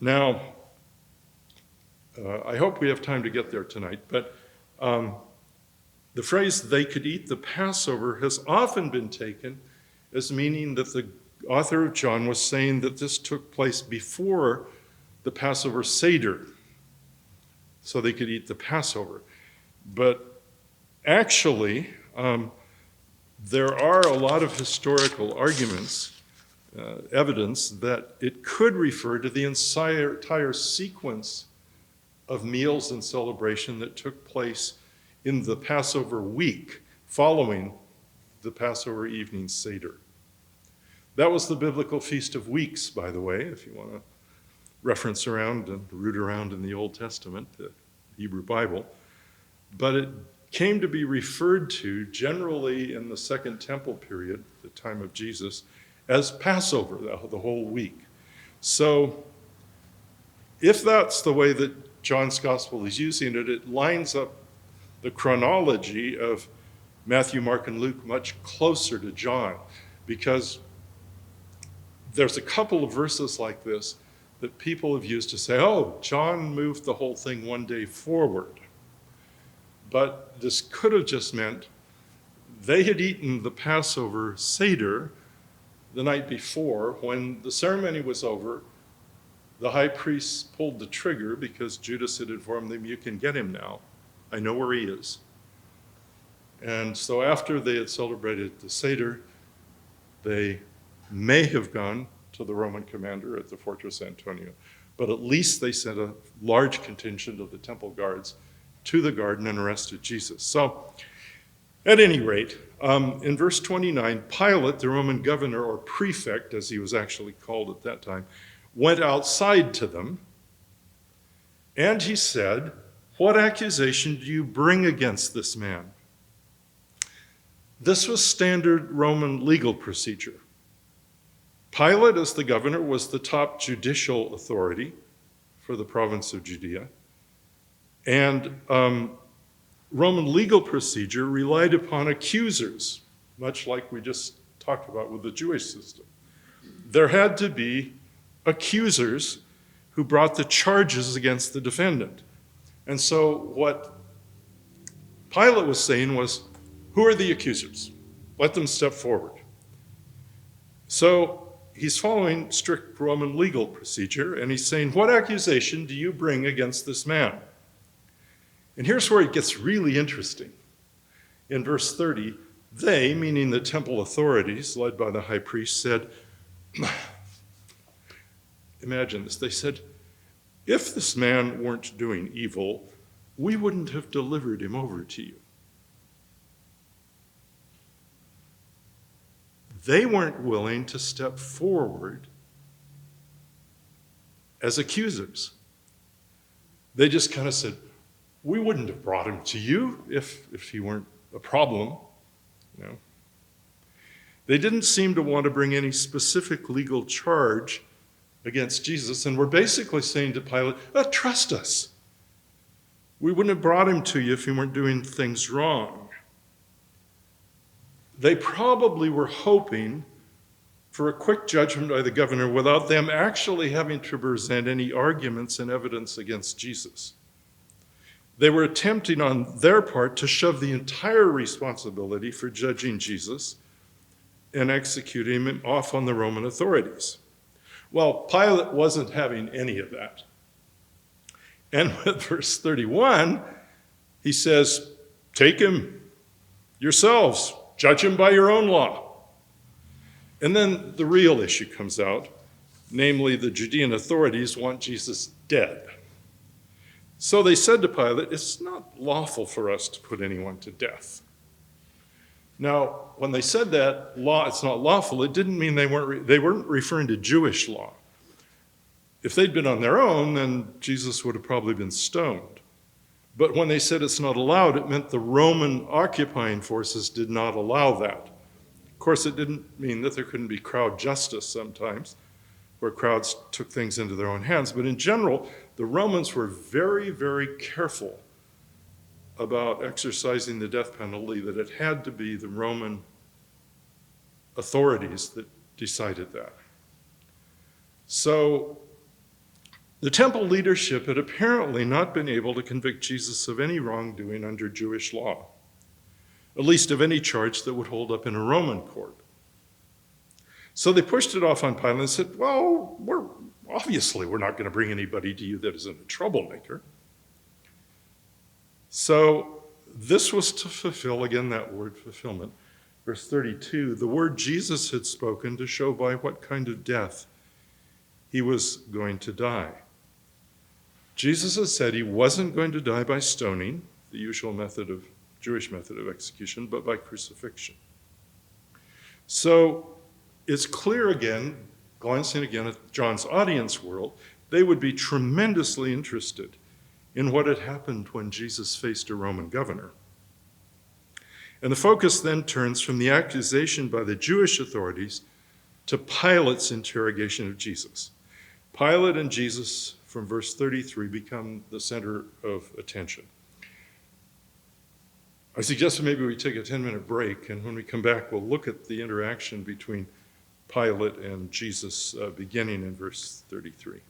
Now, I hope we have time to get there tonight, but the phrase "they could eat the Passover" has often been taken as meaning that the author of John was saying that this took place before the Passover Seder, so they could eat the Passover. But actually, there are a lot of historical arguments, evidence that it could refer to the entire sequence of meals and celebration that took place in the Passover week following the Passover evening Seder. That was the biblical Feast of Weeks, by the way, if you want to reference around and root around in the Old Testament, the Hebrew Bible. But it came to be referred to generally in the Second Temple period, the time of Jesus, as Passover, the whole week. So if that's the way that John's Gospel is using it, it lines up the chronology of Matthew, Mark, and Luke much closer to John, because there's a couple of verses like this that people have used to say, oh, John moved the whole thing one day forward. But this could have just meant they had eaten the Passover Seder the night before. When the ceremony was over, the high priest pulled the trigger because Judas had informed them, you can get him now. I know where he is. And so after they had celebrated the Seder, they may have gone to the Roman commander at the Fortress Antonia, but at least they sent a large contingent of the temple guards to the garden and arrested Jesus. So at any rate, in verse 29, Pilate, the Roman governor, or prefect, as he was actually called at that time, went outside to them, and he said, what accusation do you bring against this man? This was standard Roman legal procedure. Pilate, as the governor, was the top judicial authority for the province of Judea. And Roman legal procedure relied upon accusers, much like we just talked about with the Jewish system. There had to be accusers who brought the charges against the defendant. And so what Pilate was saying was, who are the accusers? Let them step forward. So he's following strict Roman legal procedure, and he's saying, what accusation do you bring against this man? And here's where it gets really interesting. In verse 30, they, meaning the temple authorities led by the high priest, said, imagine this, they said, if this man weren't doing evil, we wouldn't have delivered him over to you. They weren't willing to step forward as accusers. They just kind of said, we wouldn't have brought him to you if he weren't a problem. You know. They didn't seem to want to bring any specific legal charge against Jesus, and were basically saying to Pilate, trust us. We wouldn't have brought him to you if he weren't doing things wrong. They probably were hoping for a quick judgment by the governor without them actually having to present any arguments and evidence against Jesus. They were attempting on their part to shove the entire responsibility for judging Jesus and executing him off on the Roman authorities. Well, Pilate wasn't having any of that. And with verse 31, he says, take him yourselves, judge him by your own law. And then the real issue comes out, namely the Judean authorities want Jesus dead. So they said to Pilate, it's not lawful for us to put anyone to death. Now, when they said that, it's not lawful, it didn't mean they weren't referring to Jewish law. If they'd been on their own, then Jesus would have probably been stoned. But when they said it's not allowed, it meant the Roman occupying forces did not allow that. Of course, it didn't mean that there couldn't be crowd justice sometimes, where crowds took things into their own hands. But in general, the Romans were very, very careful about exercising the death penalty, that it had to be the Roman authorities that decided that. So the temple leadership had apparently not been able to convict Jesus of any wrongdoing under Jewish law, at least of any charge that would hold up in a Roman court. So they pushed it off on Pilate and said, well, we're not going to bring anybody to you that isn't a troublemaker. So this was to fulfill, again, that word fulfillment. Verse 32, the word Jesus had spoken to show by what kind of death he was going to die. Jesus had said he wasn't going to die by stoning, the usual Jewish method of execution, but by crucifixion. So it's clear again, glancing again at John's audience world, they would be tremendously interested in what had happened when Jesus faced a Roman governor. And the focus then turns from the accusation by the Jewish authorities to Pilate's interrogation of Jesus. Pilate and Jesus, from verse 33, become the center of attention. I suggest maybe we take a 10-minute break, and when we come back, we'll look at the interaction between Pilate and Jesus, beginning in verse 33.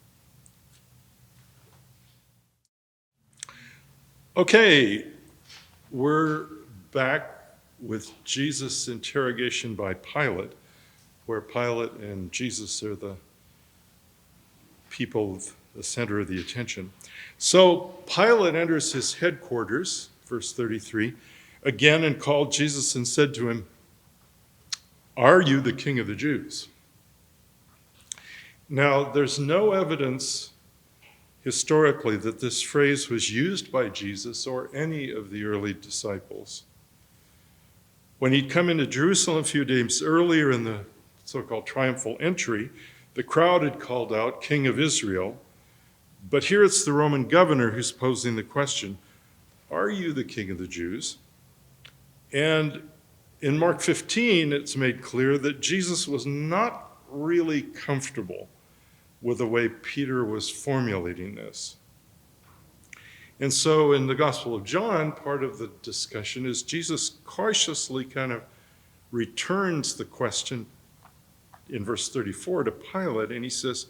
Okay, we're back with Jesus' interrogation by Pilate, where Pilate and Jesus are the people, the center of the attention. So Pilate enters his headquarters, verse 33, again, and called Jesus and said to him, are you the king of the Jews? Now, there's no evidence historically that this phrase was used by Jesus or any of the early disciples. When he'd come into Jerusalem a few days earlier in the so-called triumphal entry, the crowd had called out, King of Israel. But here it's the Roman governor who's posing the question, are you the king of the Jews? And in Mark 15, it's made clear that Jesus was not really comfortable with the way Peter was formulating this. And so in the Gospel of John, part of the discussion is Jesus cautiously kind of returns the question in verse 34 to Pilate, and he says,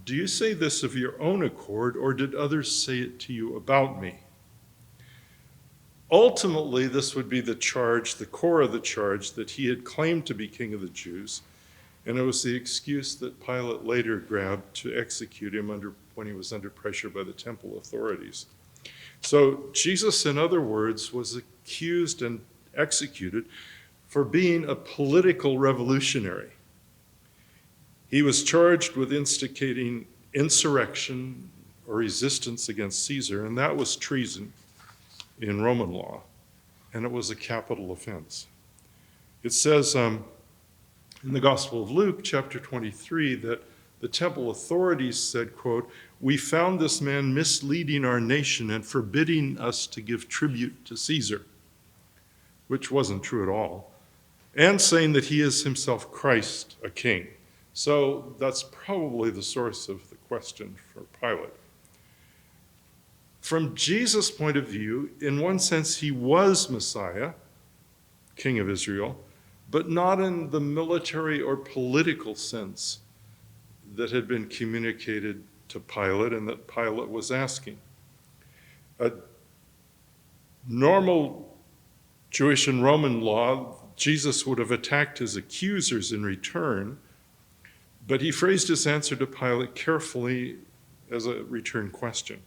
do you say this of your own accord, or did others say it to you about me? Ultimately, this would be the charge, the core of the charge, that he had claimed to be king of the Jews, and it was the excuse that Pilate later grabbed to execute him when he was under pressure by the temple authorities. So Jesus, in other words, was accused and executed for being a political revolutionary. He was charged with instigating insurrection or resistance against Caesar, and that was treason in Roman law, and it was a capital offense. It says in the Gospel of Luke, chapter 23, that the temple authorities said, quote, "We found this man misleading our nation and forbidding us to give tribute to Caesar," which wasn't true at all, and saying that he is himself Christ, a king. So that's probably the source of the question for Pilate. From Jesus' point of view, in one sense, he was Messiah, King of Israel, but not in the military or political sense that had been communicated to Pilate and that Pilate was asking. A normal Jewish and Roman law, Jesus would have attacked his accusers in return, but he phrased his answer to Pilate carefully as a return question.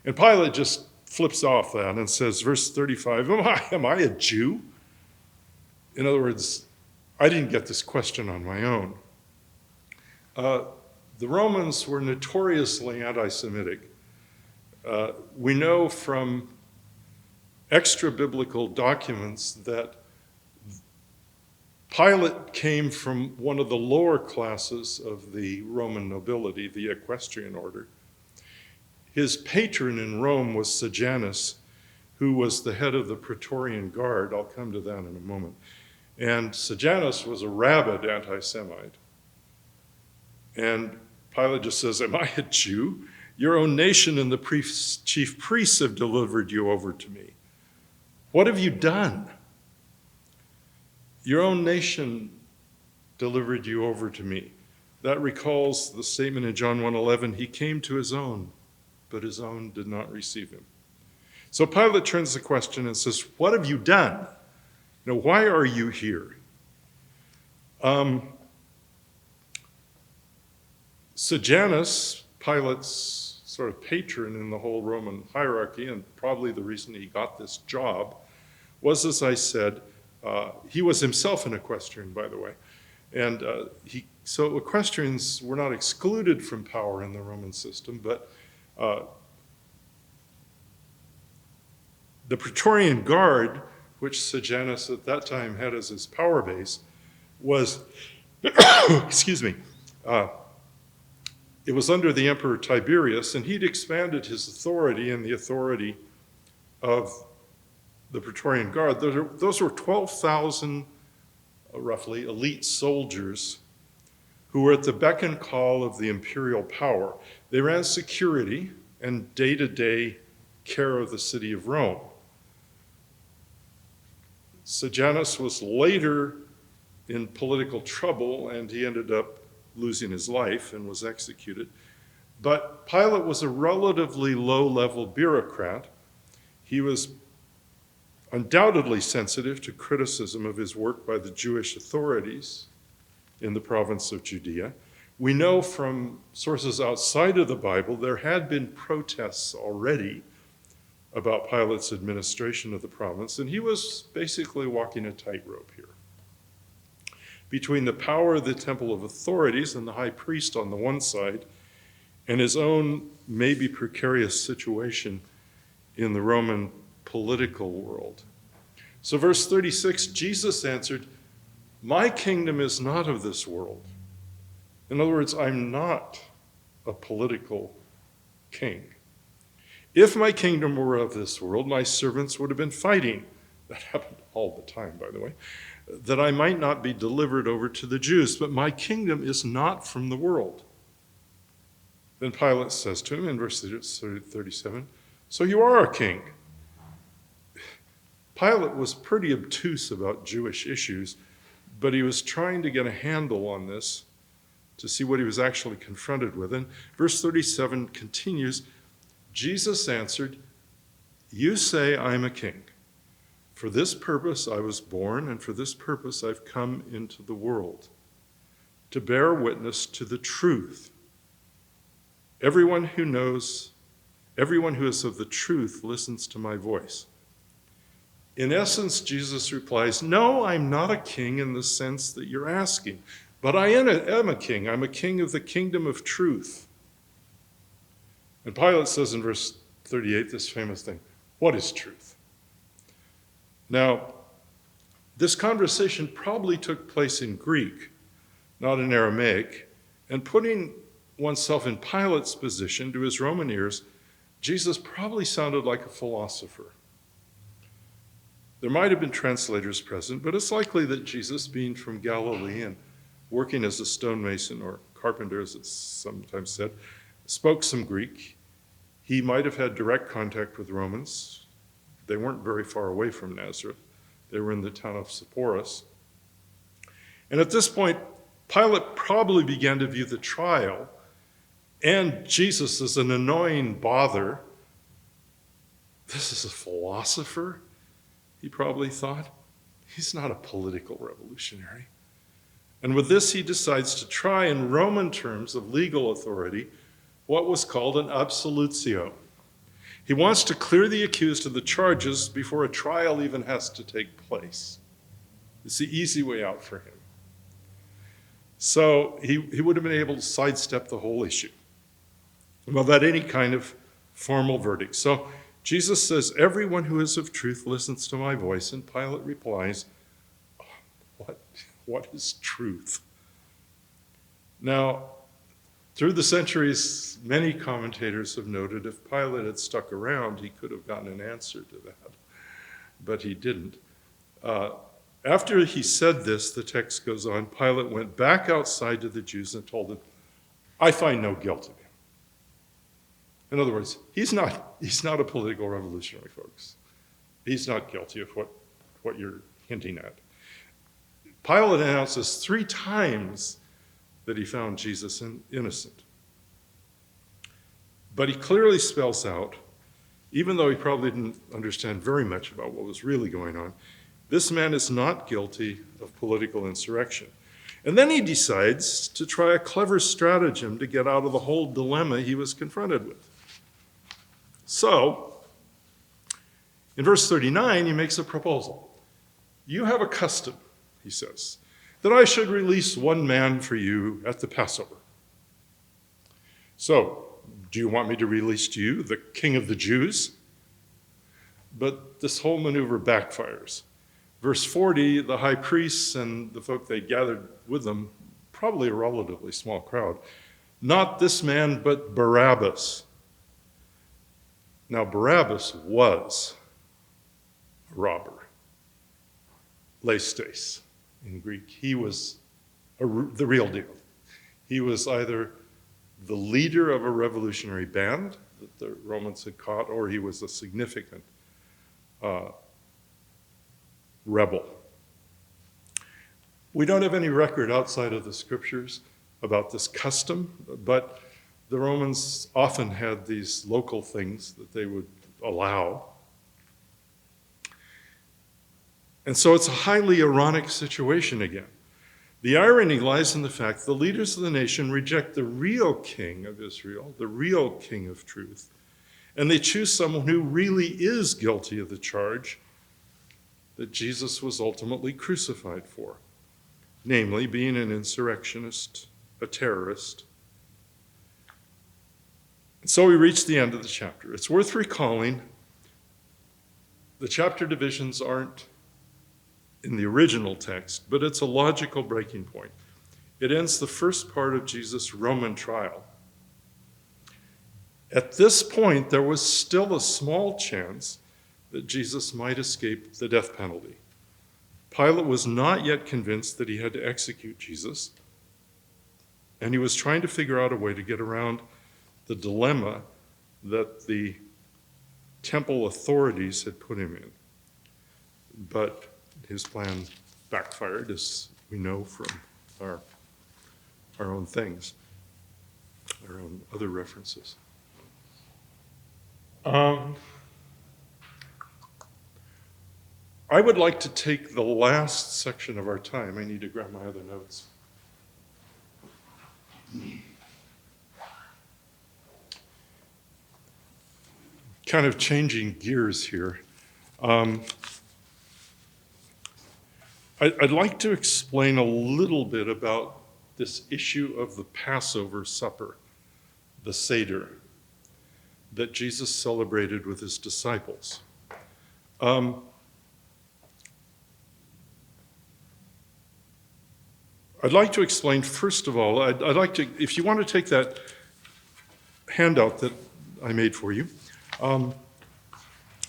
And Pilate just flips off that and says, verse 35, am I a Jew? In other words, I didn't get this question on my own. The Romans were notoriously anti-Semitic. We know from extra-biblical documents that Pilate came from one of the lower classes of the Roman nobility, the equestrian order. His patron in Rome was Sejanus, who was the head of the Praetorian Guard. I'll come to that in a moment. And Sejanus was a rabid anti-Semite. And Pilate just says, am I a Jew? Your own nation and the chief priests have delivered you over to me. What have you done? Your own nation delivered you over to me. That recalls the statement in John 1:11, he came to his own, but his own did not receive him. So Pilate turns the question and says, what have you done? Why are you here? Sejanus, Pilate's sort of patron in the whole Roman hierarchy, and probably the reason he got this job, was, as I said, he was himself an equestrian, by the way. And so equestrians were not excluded from power in the Roman system, but the Praetorian Guard, which Sejanus at that time had as his power base, was, excuse me, it was under the Emperor Tiberius, and he'd expanded his authority and the authority of the Praetorian Guard. Those were 12,000, roughly, elite soldiers who were at the beck and call of the imperial power. They ran security and day-to-day care of the city of Rome. Sejanus was later in political trouble, and he ended up losing his life and was executed. But Pilate was a relatively low-level bureaucrat. He was undoubtedly sensitive to criticism of his work by the Jewish authorities in the province of Judea. We know from sources outside of the Bible there had been protests already about Pilate's administration of the province, and he was basically walking a tightrope here between the power of the temple of authorities and the high priest on the one side and his own maybe precarious situation in the Roman political world. So verse 36, Jesus answered, my kingdom is not of this world. In other words, I'm not a political king. If my kingdom were of this world, my servants would have been fighting. That happened all the time, by the way, that I might not be delivered over to the Jews. But my kingdom is not from the world. Then Pilate says to him in verse 37, so you are a king. Pilate was pretty obtuse about Jewish issues, but he was trying to get a handle on this to see what he was actually confronted with. And verse 37 continues, Jesus answered, you say I'm a king. For this purpose I was born, and for this purpose I've come into the world, to bear witness to the truth. Everyone who knows Everyone who is of the truth listens to my voice. In essence, Jesus replies, no, I'm not a king in the sense that you're asking, but I am a king. I'm a king of the kingdom of truth. And Pilate says in verse 38, this famous thing, what is truth? Now, this conversation probably took place in Greek, not in Aramaic, and putting oneself in Pilate's position to his Roman ears, Jesus probably sounded like a philosopher. There might have been translators present, but it's likely that Jesus, being from Galilee and working as a stonemason or carpenter, as it's sometimes said, spoke some Greek. He might have had direct contact with Romans. They weren't very far away from Nazareth. They were in the town of Sepphoris. And at this point, Pilate probably began to view the trial and Jesus as an annoying bother. This is a philosopher, he probably thought. He's not a political revolutionary. And with this, he decides to try, in Roman terms of legal authority, what was called an absolutio. He wants to clear the accused of the charges before a trial even has to take place. It's the easy way out for him. So he would have been able to sidestep the whole issue without any kind of formal verdict. So Jesus says, everyone who is of truth listens to my voice. And Pilate replies, what is truth? Now, through the centuries, many commentators have noted if Pilate had stuck around, he could have gotten an answer to that, but he didn't. After he said this, the text goes on, Pilate went back outside to the Jews and told them, I find no guilt in him. In other words, he's not a political revolutionary, folks. He's not guilty of what you're hinting at. Pilate announces 3 times that he found Jesus innocent. But he clearly spells out, even though he probably didn't understand very much about what was really going on, this man is not guilty of political insurrection. And then he decides to try a clever stratagem to get out of the whole dilemma he was confronted with. So, in verse 39, he makes a proposal. You have a custom, he says, that I should release one man for you at the Passover. So, do you want me to release to you the king of the Jews? But this whole maneuver backfires. Verse 40, the high priests and the folk they gathered with them, probably a relatively small crowd, not this man, but Barabbas. Now, Barabbas was a robber, leistes in Greek. He was the real deal. He was either the leader of a revolutionary band that the Romans had caught, or he was a significant rebel. We don't have any record outside of the scriptures about this custom, but the Romans often had these local things that they would allow. And so it's a highly ironic situation again. The irony lies in the fact the leaders of the nation reject the real king of Israel, the real king of truth, and they choose someone who really is guilty of the charge that Jesus was ultimately crucified for, namely being an insurrectionist, a terrorist. And so we reach the end of the chapter. It's worth recalling the chapter divisions aren't in the original text, but it's a logical breaking point. It ends the first part of Jesus' Roman trial. At this point, there was still a small chance that Jesus might escape the death penalty. Pilate was not yet convinced that he had to execute Jesus, and he was trying to figure out a way to get around the dilemma that the temple authorities had put him in. But his plan backfired, as we know from our own things, our own other references. I would like to take the last section of our time. I need to grab my other notes. kind of changing gears here. I'd like to explain a little bit about this issue of the Passover supper, the Seder, that Jesus celebrated with his disciples. I'd like to explain, first of all, I'd like to, if you want to take that handout that I made for you,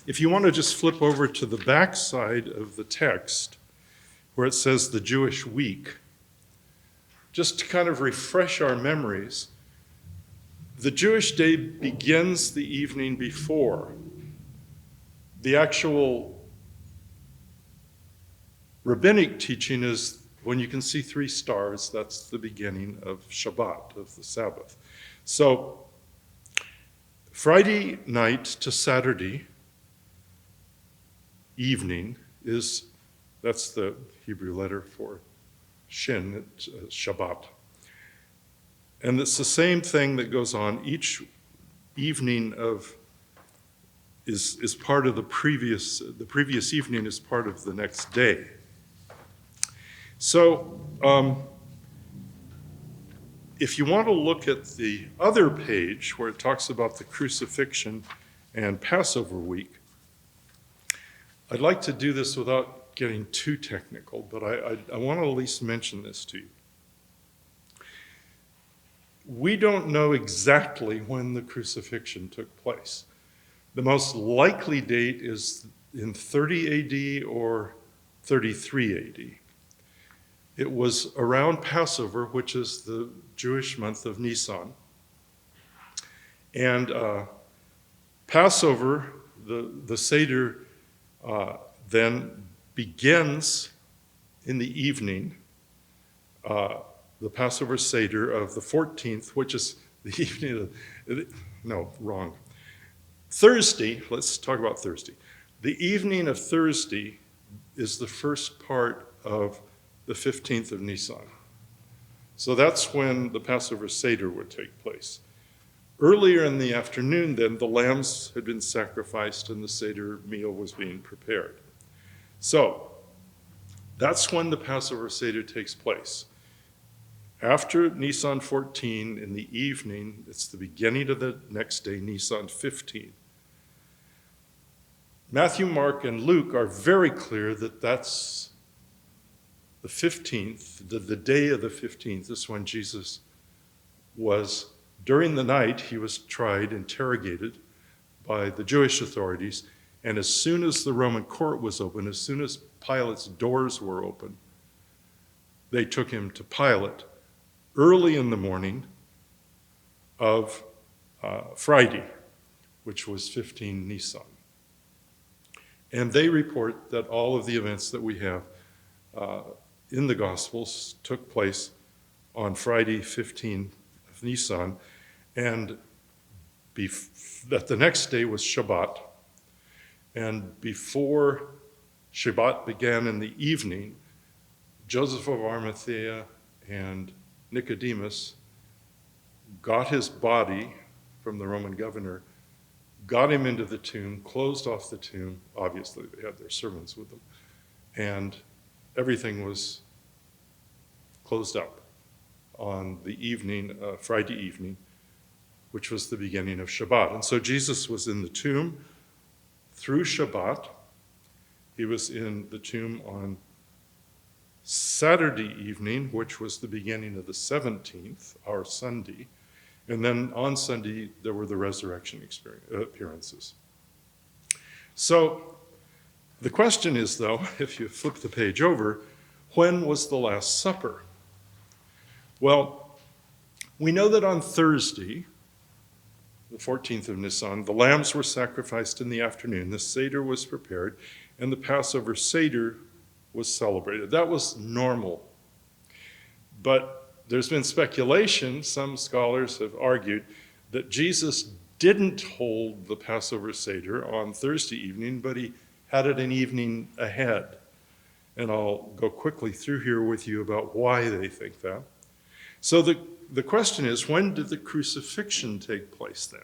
if you want to just flip over to the back side of the text, where it says the Jewish week, just to kind of refresh our memories, the Jewish day begins the evening before. The actual rabbinic teaching is when you can see 3 stars, that's the beginning of Shabbat, of the Sabbath. So Friday night to Saturday evening that's the Hebrew letter for Shin, Shabbat. And it's the same thing that goes on each evening is part of the previous evening is part of the next day. So if you want to look at the other page where it talks about the crucifixion and Passover week, I'd like to do this without getting too technical, but I want to at least mention this to you. We don't know exactly when the crucifixion took place. The most likely date is in 30 AD or 33 AD. It was around Passover, which is the Jewish month of Nisan. And Passover, the Seder, then begins in the evening, the Passover Seder of the 14th, which is the evening of, Thursday, let's talk about Thursday. The evening of Thursday is the first part of the 15th of Nisan. So that's when the Passover Seder would take place. Earlier in the afternoon, then, the lambs had been sacrificed and the Seder meal was being prepared. So that's when the Passover Seder takes place. After Nisan 14, in the evening, it's the beginning of the next day, Nisan 15. Matthew, Mark, and Luke are very clear that that's the 15th, the day of the 15th is when Jesus was, during the night, he was tried, interrogated by the Jewish authorities, and as soon as the Roman court was open, as soon as Pilate's doors were open, they took him to Pilate early in the morning of Friday, which was 15 Nisan. And they report that all of the events that we have in the Gospels took place on Friday, 15 of Nisan, and that the next day was Shabbat. And before Shabbat began in the evening, Joseph of Arimathea and Nicodemus got his body from the Roman governor, got him into the tomb, closed off the tomb. Obviously, they had their servants with them. And everything was closed up on the evening, Friday evening, which was the beginning of Shabbat. And so Jesus was in the tomb through Shabbat. He was in the tomb on Saturday evening, which was the beginning of the 17th, our Sunday. And then on Sunday, there were the resurrection appearances. So the question is, though, if you flip the page over, when was the Last Supper? Well, we know that on Thursday, the 14th of Nisan, the lambs were sacrificed in the afternoon, the Seder was prepared, and the Passover Seder was celebrated. That was normal. But there's been speculation, some scholars have argued, that Jesus didn't hold the Passover Seder on Thursday evening, but he had it an evening ahead. And I'll go quickly through here with you about why they think that. So the question is, when did the crucifixion take place then?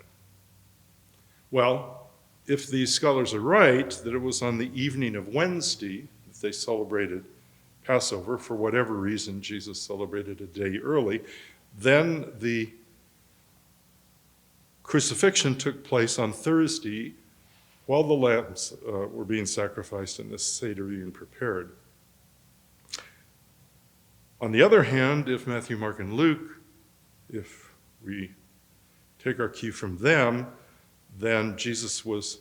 Well, if these scholars are right, that it was on the evening of Wednesday that they celebrated Passover, for whatever reason Jesus celebrated a day early, then the crucifixion took place on Thursday while the lambs were being sacrificed and this Seder being prepared. On the other hand, if Matthew, Mark, and Luke, if we take our cue from them, then Jesus was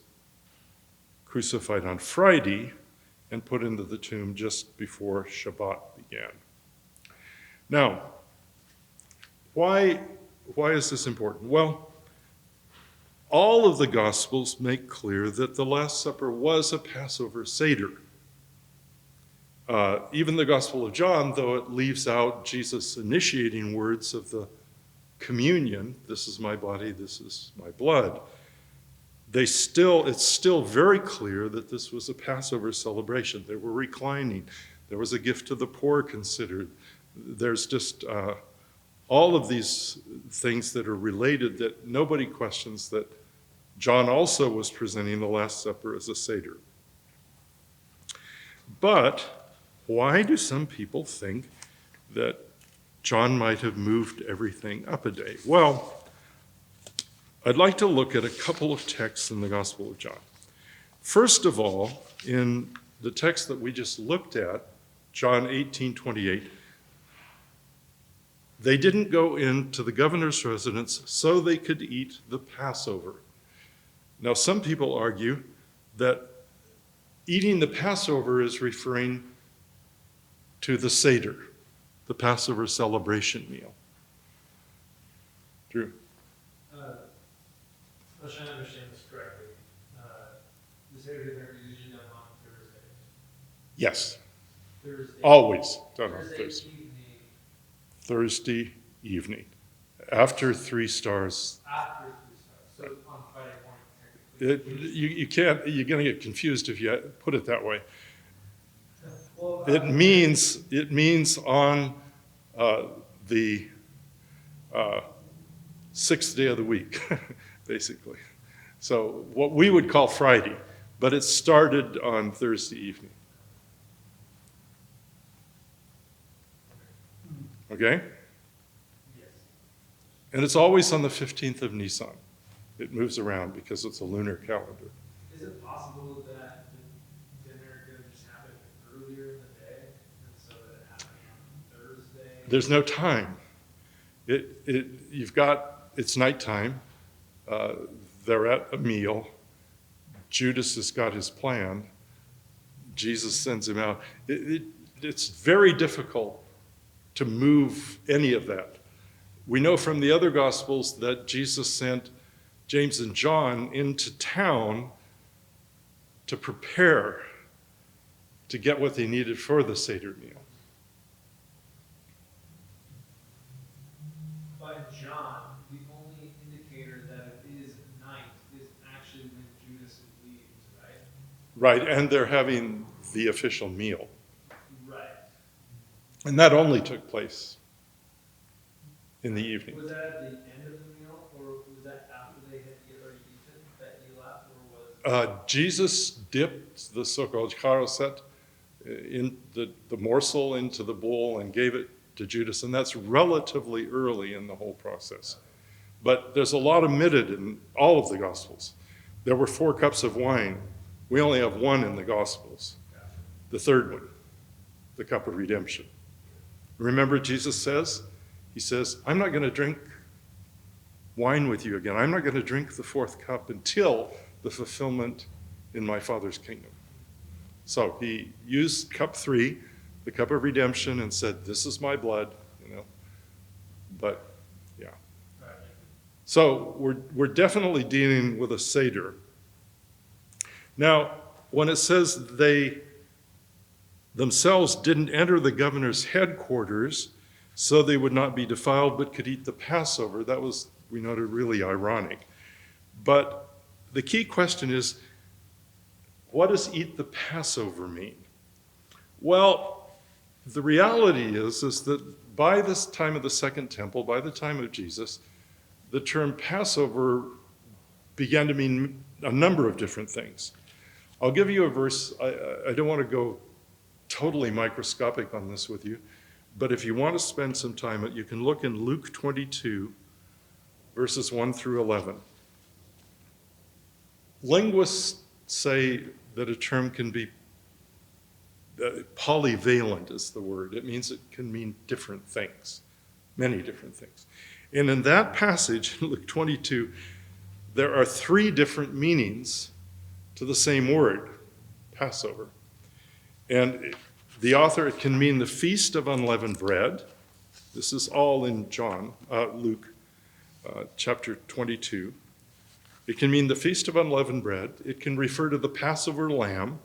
crucified on Friday and put into the tomb just before Shabbat began. Now, why is this important? Well, all of the Gospels make clear that the Last Supper was a Passover Seder. Even the Gospel of John, though it leaves out Jesus' initiating words of the communion, this is my body, this is my blood, it's still very clear that this was a Passover celebration. They were reclining. There was a gift to the poor considered. There's just all of these things that are related that nobody questions that John also was presenting the Last Supper as a Seder. But why do some people think that John might have moved everything up a day? Well, I'd like to look at a couple of texts in the Gospel of John. First of all, in the text that we just looked at, John 18:28, they didn't go into the governor's residence so they could eat the Passover. Now, some people argue that eating the Passover is referring to the Seder, the Passover celebration meal. Drew? I'm trying to understand this correctly. The Seder dinner is usually done on Thursday. Yes. Thursday. Always done on Thursday. Evening. Thursday evening, after 3 stars. After 3 stars. So on Friday morning, technically. You're going to get confused if you put it that way. Well, It means on the 6th day of the week, basically. So what we would call Friday, but it started on Thursday evening. Okay? Yes. And it's always on the 15th of Nisan. It moves around because it's a lunar calendar. Is it possible that the dinner could have just happened earlier in the day, and so that it happened on Thursday? There's no time. It's nighttime. They're at a meal. Judas has got his plan. Jesus sends him out. It's very difficult to move any of that. We know from the other Gospels that Jesus sent James and John into town to prepare to get what they needed for the Seder meal. By John, the only indicator that it is night is actually when Judas leaves, right? Right, and they're having the official meal. Right. And that only took place in the evening. Was that at the end of the meal, or was that after they had already eaten that he left, or was? Jesus dipped the so-called charoset in the morsel into the bowl and gave it to Judas, and that's relatively early in the whole process. But there's a lot omitted in all of the Gospels. There were 4 cups of wine. We only have 1 in the Gospels. The third one, the cup of redemption. Remember Jesus says? He says, I'm not going to drink wine with you again. I'm not going to drink the 4th cup until the fulfillment in my Father's kingdom. So he used cup 3, the cup of redemption, and said, this is my blood, But, yeah. So we're definitely dealing with a Seder. Now, when it says they themselves didn't enter the governor's headquarters so they would not be defiled but could eat the Passover, that was, we noted, really ironic. But the key question is, what does eat the Passover mean? Well, the reality is that by this time of the Second Temple, by the time of Jesus, the term Passover began to mean a number of different things. I'll give you a verse. I don't want to go totally microscopic on this with you, but if you want to spend some time, you can look in Luke 22, verses 1 through 11. Linguists say that a term can be polyvalent is the word. It means it can mean different things, many different things. And in that passage, in Luke 22, there are 3 different meanings to the same word, Passover. And the author, it can mean the feast of unleavened bread. This is all in Luke chapter 22. It can mean the feast of unleavened bread. It can refer to the Passover lamb,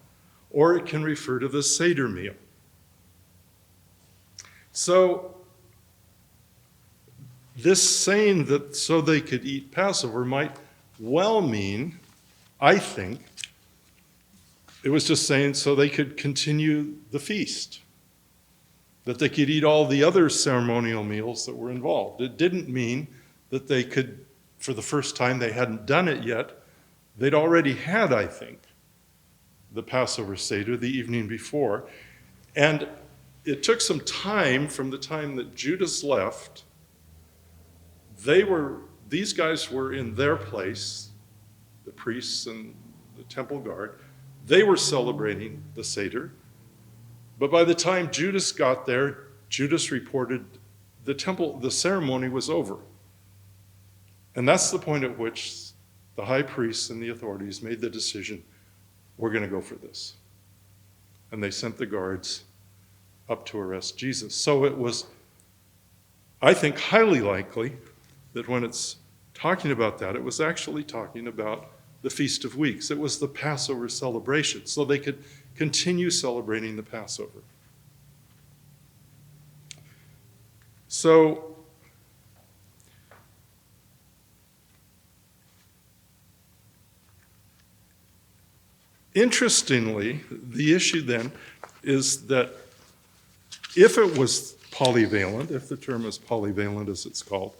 or it can refer to the Seder meal. So this saying that so they could eat Passover might well mean, I think, it was just saying so they could continue the feast, that they could eat all the other ceremonial meals that were involved. It didn't mean that they could, for the first time, they hadn't done it yet. They'd already had, I think, the Passover Seder the evening before. And it took some time from the time that Judas left. These guys were in their place, the priests and the temple guard. They were celebrating the Seder. But by the time Judas got there, Judas reported the ceremony was over. And that's the point at which the high priests and the authorities made the decision, we're going to go for this. And they sent the guards up to arrest Jesus. So it was, I think, highly likely that when it's talking about that, it was actually talking about the Feast of Weeks. It was the Passover celebration, so they could continue celebrating the Passover. So, interestingly, the issue then is that if it was polyvalent, if the term is polyvalent as it's called,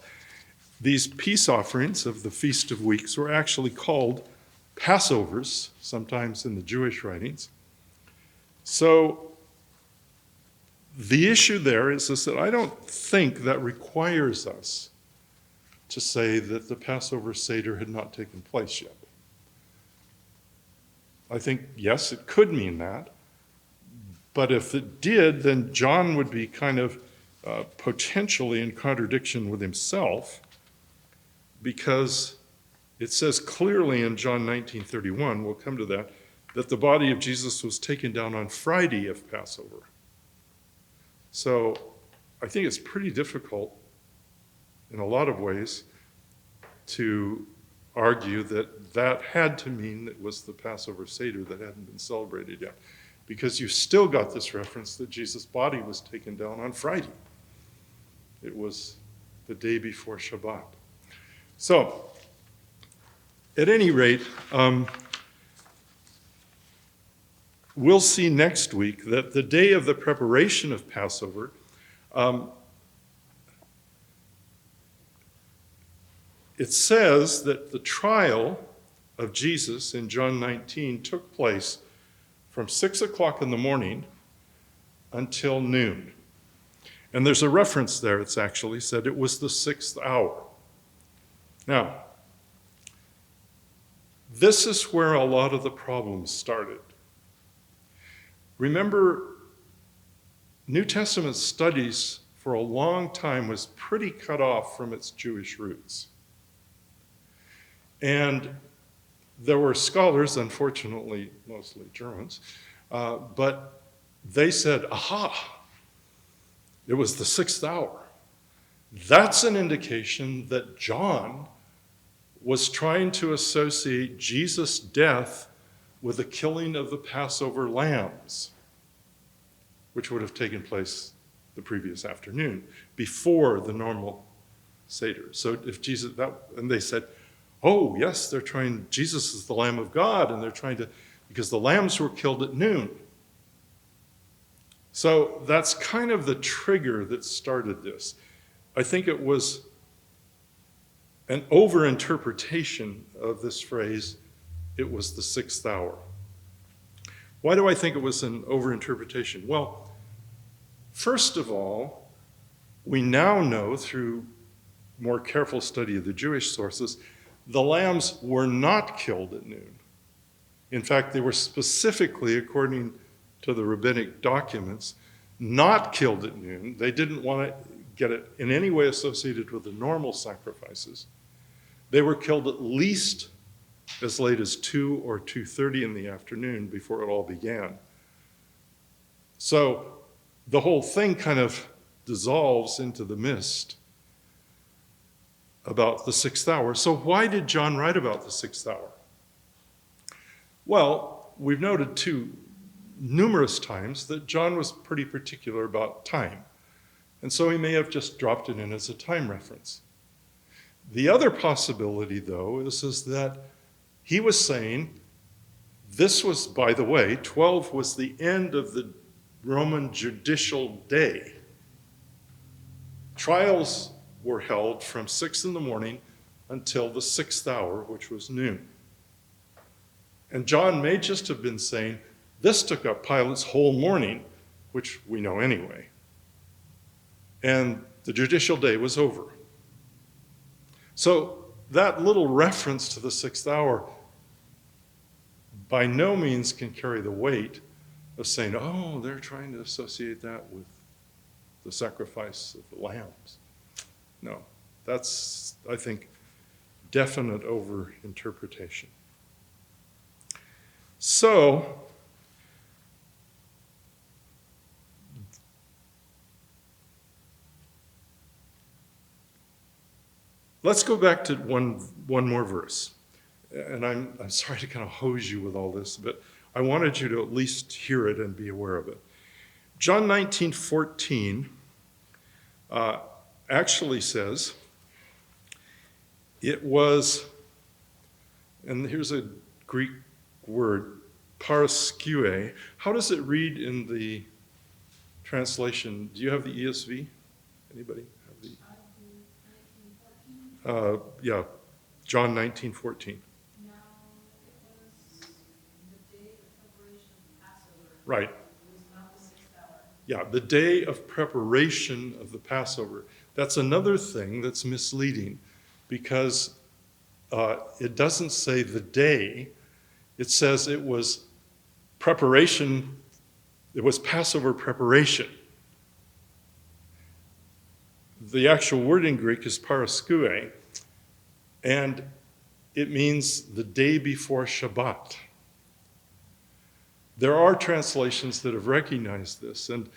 these peace offerings of the Feast of Weeks were actually called Passovers, sometimes in the Jewish writings. So the issue there is that I don't think that requires us to say that the Passover Seder had not taken place yet. I think, yes, it could mean that. But if it did, then John would be kind of potentially in contradiction with himself, because it says clearly in John 19:31, we'll come to that the body of Jesus was taken down on Friday of Passover. So I think it's pretty difficult in a lot of ways to argue that that had to mean it was the Passover Seder that hadn't been celebrated yet, because you still got this reference that Jesus' body was taken down on Friday. It was the day before Shabbat. So, at any rate, we'll see next week that the day of the preparation of Passover, it says that the trial of Jesus in John 19 took place from 6 o'clock in the morning until noon. And there's a reference there, it's actually said it was the 6th hour. Now, this is where a lot of the problems started. Remember, New Testament studies for a long time was pretty cut off from its Jewish roots. And there were scholars, unfortunately, mostly Germans, but they said, aha, it was the 6th hour. That's an indication that John was trying to associate Jesus' death with the killing of the Passover lambs, which would have taken place the previous afternoon, before the normal Seder. So if Jesus, and they said, oh, yes, Jesus is the Lamb of God, and they're trying to, because the lambs were killed at noon. So that's kind of the trigger that started this. I think it was an overinterpretation of this phrase, it was the sixth hour. Why do I think it was an overinterpretation? Well, first of all, we now know through more careful study of the Jewish sources, the lambs were not killed at noon. In fact, they were specifically, according to the rabbinic documents, not killed at noon. They didn't want to get it in any way associated with the normal sacrifices. They were killed at least as late as 2 or 2:30 in the afternoon before it all began. So the whole thing kind of dissolves into the mist about the sixth hour. So why did John write about the sixth hour? Well, we've noted numerous times that John was pretty particular about time. And so he may have just dropped it in as a time reference. The other possibility, though, is that he was saying this was, by the way, 12 was the end of the Roman judicial day. Trials were held from 6 in the morning until the sixth hour, which was noon. And John may just have been saying, this took up Pilate's whole morning, which we know anyway. And the judicial day was over. So that little reference to the sixth hour by no means can carry the weight of saying, oh, they're trying to associate that with the sacrifice of the lambs. No, that's, I think, definite overinterpretation. So, let's go back to one more verse. And I'm sorry to kind of hose you with all this, but I wanted you to at least hear it and be aware of it. John 19:14 actually says, it was, and here's a Greek word, paraskeue. How does it read in the translation? Do you have the ESV? Anybody have the? Yeah, John 19:14. Now it was the day of preparation of Passover. Right. It was not the sixth hour. Yeah, the day of preparation of the Passover. That's another thing that's misleading because it doesn't say the day. It says it was preparation, it was Passover preparation. The actual word in Greek is paraskeue, and it means the day before Shabbat. There are translations that have recognized this, and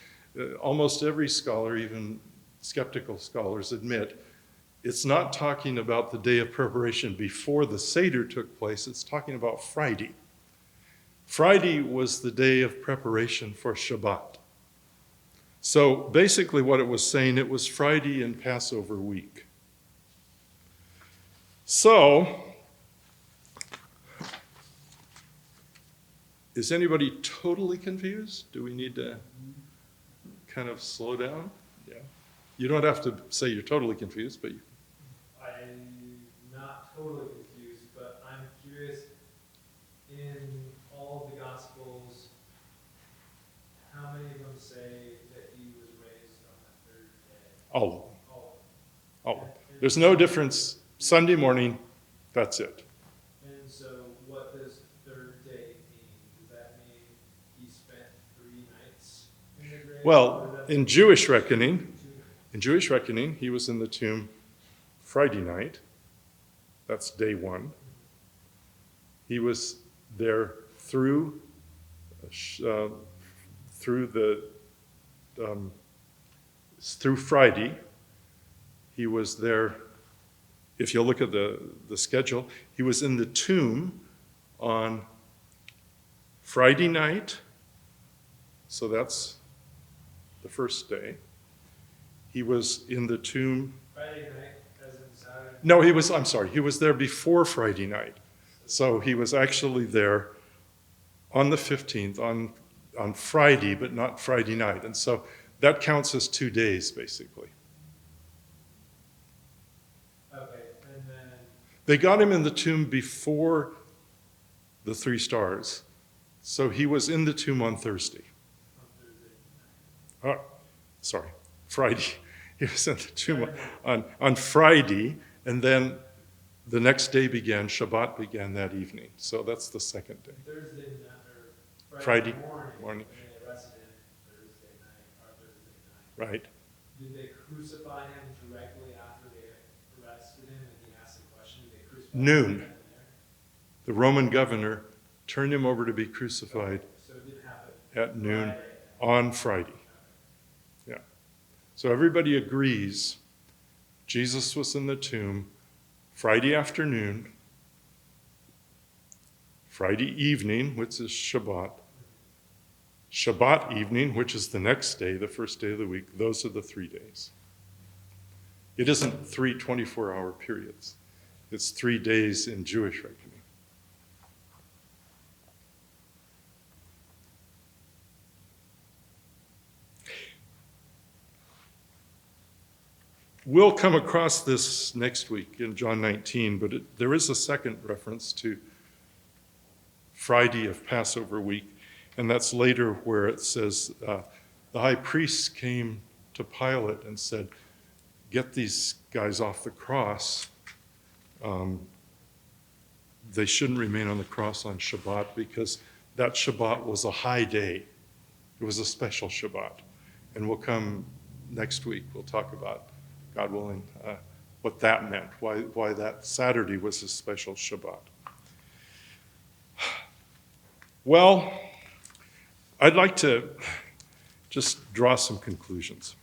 almost every scholar, even skeptical scholars, admit it's not talking about the day of preparation before the Seder took place, it's talking about Friday. Friday was the day of preparation for Shabbat. So basically what it was saying, it was Friday in Passover week. So, is anybody totally confused? Do we need to kind of slow down? Yeah. You don't have to say you're totally confused, but I'm not totally confused, but I'm curious, in all of the Gospels, how many of them say that he was raised on the third day? all of them. All All of them. There's no difference. Sunday morning, that's it. And so what does third day mean? Does that mean he spent 3 nights in the grave? Well, in Jewish reckoning, he was in the tomb Friday night. That's day 1. He was there through Friday. He was there, if you look at the schedule, he was in the tomb on Friday night, so that's the first day. He was in the tomb. Friday night, as in Saturday? No, he was there before Friday night. So he was actually there on the 15th, on Friday, but not Friday night. And so that counts as 2 days, basically. Okay, and then, They got him in the tomb before the 3 stars. So he was in the tomb on Thursday. On Thursday night. Sorry, Friday. He was in the tomb on Friday, and then the next day began, Shabbat began that evening. So that's the second day. Thursday night, or Friday and morning. they arrested him Thursday night. Right. Did they crucify him directly after they arrested him and he asked the question? Did they crucify him Noon. right then and there? The Roman governor turned him over to be crucified So it didn't happen at noon Friday. on Friday. Yeah. So everybody agrees Jesus was in the tomb Friday afternoon, Friday evening, which is Shabbat, Shabbat evening, which is the next day, the first day of the week. Those are the 3 days. It isn't 3 24-hour periods. It's 3 days in Jewish reckoning. We'll come across this next week in John 19, but there is a second reference to Friday of Passover week, and that's later where it says the high priest came to Pilate and said, "Get these guys off the cross. They shouldn't remain on the cross on Shabbat because that Shabbat was a high day. It was a special Shabbat." And we'll come next week. We'll talk about, God willing, what that meant, why that Saturday was a special Shabbat. Well, I'd like to just draw some conclusions.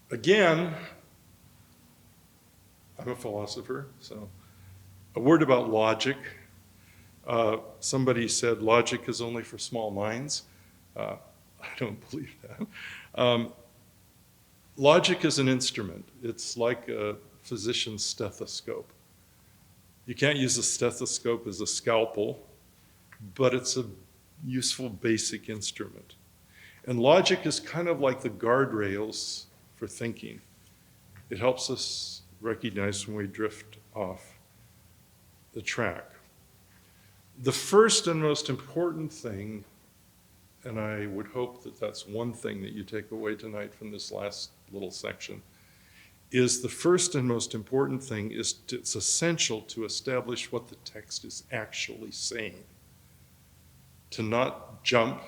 Again, I'm a philosopher, so a word about logic. Somebody said logic is only for small minds. I don't believe that. Logic is an instrument. It's like a physician's stethoscope. You can't use a stethoscope as a scalpel, but it's a useful basic instrument. And logic is kind of like the guardrails for thinking. It helps us recognize when we drift off the track. The first and most important thing, and I would hope that that's one thing that you take away tonight from this last little section, is the first and most important thing is it's essential to establish what the text is actually saying. To not jump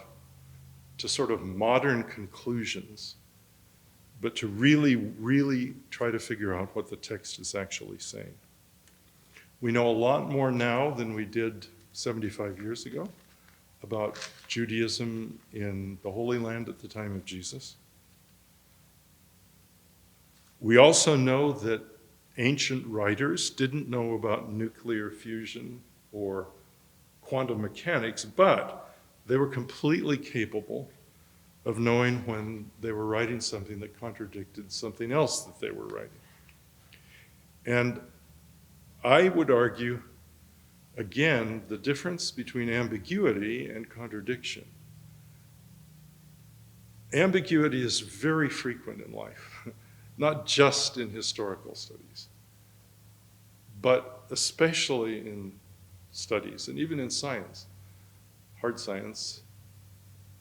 to sort of modern conclusions, but to really, really try to figure out what the text is actually saying. We know a lot more now than we did 75 years ago about Judaism in the Holy Land at the time of Jesus. We also know that ancient writers didn't know about nuclear fusion or quantum mechanics, but they were completely capable of knowing when they were writing something that contradicted something else that they were writing. And I would argue, again, the difference between ambiguity and contradiction. Ambiguity is very frequent in life, not just in historical studies, but especially in studies and even in science, hard science.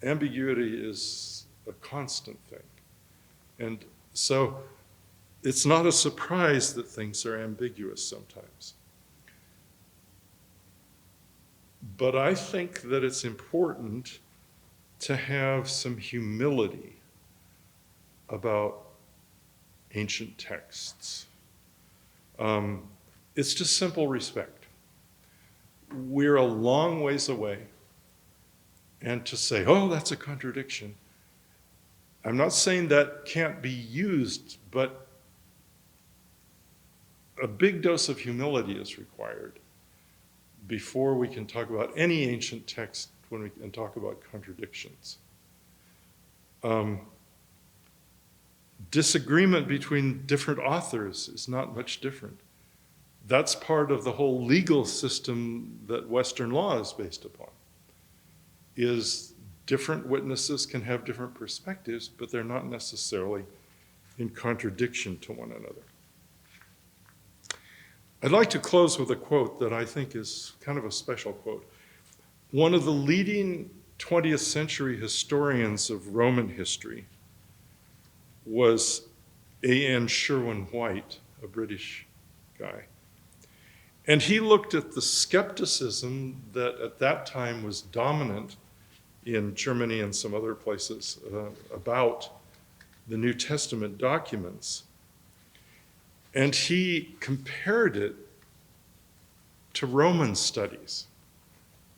Ambiguity is a constant thing. And so it's not a surprise that things are ambiguous sometimes. But I think that it's important to have some humility about ancient texts. It's just simple respect. We're a long ways away, and to say, oh, that's a contradiction. I'm not saying that can't be used, but a big dose of humility is required before we can talk about any ancient text when we can talk about contradictions. Disagreement between different authors is not much different. That's part of the whole legal system that Western law is based upon, is different witnesses can have different perspectives, but they're not necessarily in contradiction to one another. I'd like to close with a quote that I think is kind of a special quote. One of the leading 20th century historians of Roman history was A.N. Sherwin White, a British guy. And he looked at the skepticism that at that time was dominant in Germany and some other places about the New Testament documents. And he compared it to Roman studies,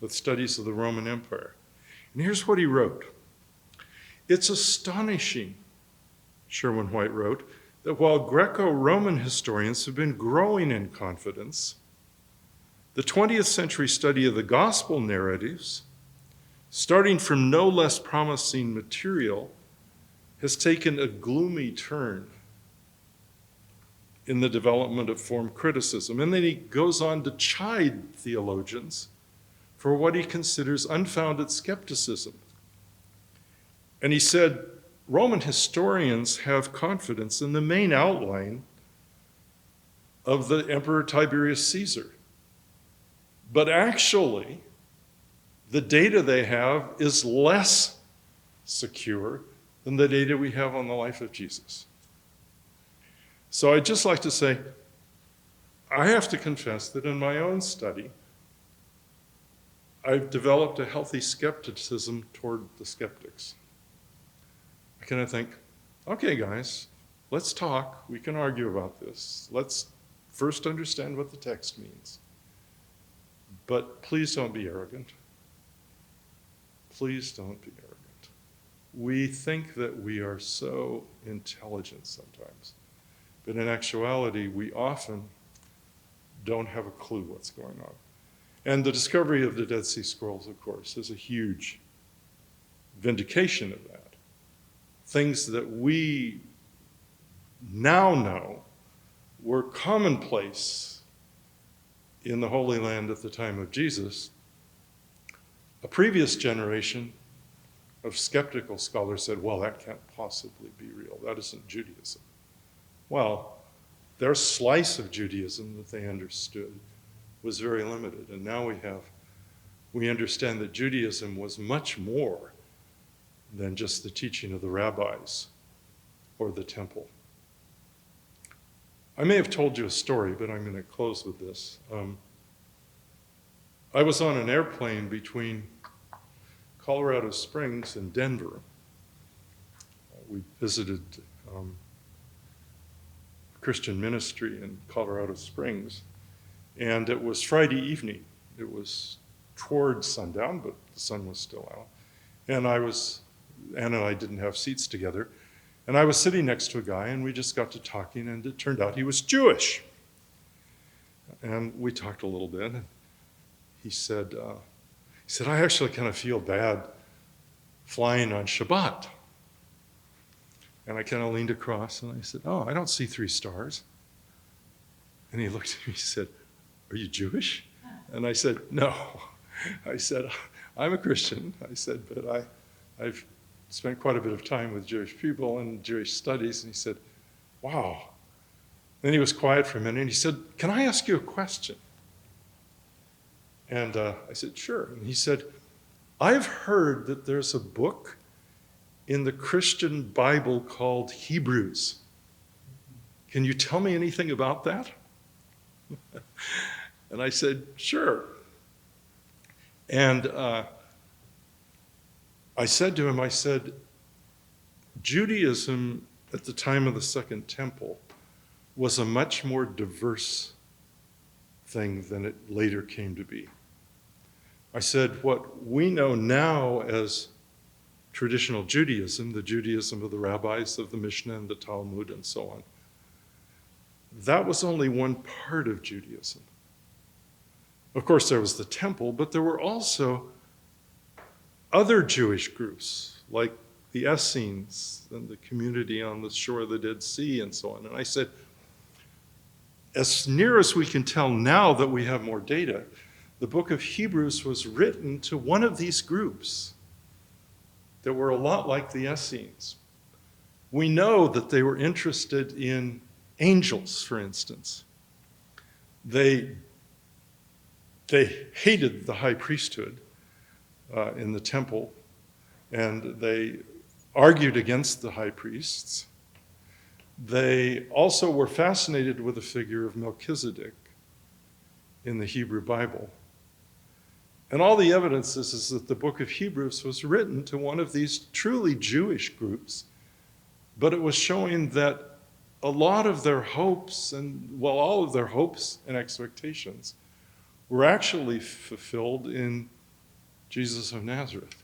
the studies of the Roman Empire. And here's what he wrote. It's astonishing, Sherwin White wrote, that while Greco-Roman historians have been growing in confidence, the 20th century study of the gospel narratives, starting from no less promising material, has taken a gloomy turn in the development of form criticism. And then he goes on to chide theologians for what he considers unfounded skepticism. And he said, Roman historians have confidence in the main outline of the Emperor Tiberius Caesar. But actually, the data they have is less secure than the data we have on the life of Jesus. So I'd just like to say, I have to confess that in my own study, I've developed a healthy skepticism toward the skeptics. I kind of think, okay, guys, let's talk. We can argue about this. Let's first understand what the text means. But please don't be arrogant. Please don't be arrogant. We think that we are so intelligent sometimes. But in actuality, we often don't have a clue what's going on. And the discovery of the Dead Sea Scrolls, of course, is a huge vindication of that. Things that we now know were commonplace in the Holy Land at the time of Jesus. A previous generation of skeptical scholars said, well, that can't possibly be real. That isn't Judaism. Well, their slice of Judaism that they understood was very limited. And now we understand that Judaism was much more than just the teaching of the rabbis or the temple. I may have told you a story, but I'm going to close with this. I was on an airplane between Colorado Springs and Denver. We visited Christian ministry in Colorado Springs, and it was Friday evening. It was toward sundown, but the sun was still out. And Anna and I didn't have seats together, and I was sitting next to a guy, and we just got to talking, and it turned out he was Jewish. And we talked a little bit, and he said, I actually kind of feel bad flying on Shabbat. And I kind of leaned across and I said, oh, I don't see 3 stars. And he looked at me and said, are you Jewish? And I said, no. I said, I'm a Christian. I said, but I've spent quite a bit of time with Jewish people and Jewish studies. And he said, wow. Then he was quiet for a minute and he said, can I ask you a question? And I said, sure. And he said, I've heard that there's a book in the Christian Bible called Hebrews. Can you tell me anything about that? And I said, sure. And I said to him, Judaism at the time of the Second Temple was a much more diverse thing than it later came to be. I said, what we know now as traditional Judaism, the Judaism of the rabbis, of the Mishnah and the Talmud and so on, that was only one part of Judaism. Of course, there was the temple, but there were also other Jewish groups, like the Essenes and the community on the shore of the Dead Sea and so on. And I said, as near as we can tell now that we have more data, the book of Hebrews was written to one of these groups that were a lot like the Essenes. We know that they were interested in angels, for instance. They hated the high priesthood in the temple, and they argued against the high priests. They also were fascinated with the figure of Melchizedek in the Hebrew Bible. And all the evidence is that the book of Hebrews was written to one of these truly Jewish groups, but it was showing that a lot of their hopes, all of their hopes and expectations were actually fulfilled in Jesus of Nazareth.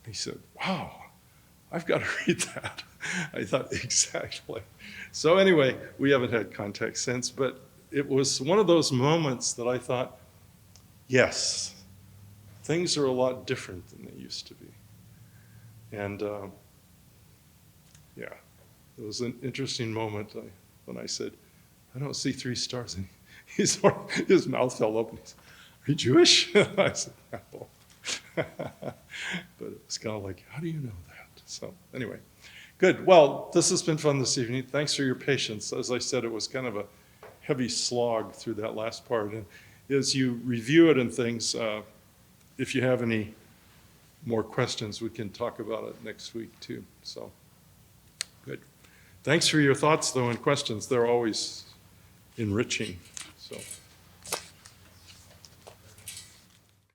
He said, wow, I've got to read that. I thought, exactly. So anyway, we haven't had contact since, but it was one of those moments that I thought, yes, things are a lot different than they used to be. And yeah, it was an interesting moment when I said, I don't see 3 stars. And his mouth fell open. He said, are you Jewish? I said, no. But it was kind of like, how do you know that? So anyway, good. Well, this has been fun this evening. Thanks for your patience. As I said, it was kind of a heavy slog through that last part. And as you review it and things, if you have any more questions, we can talk about it next week too. So good. Thanks for your thoughts, though, and questions. They're always enriching. So.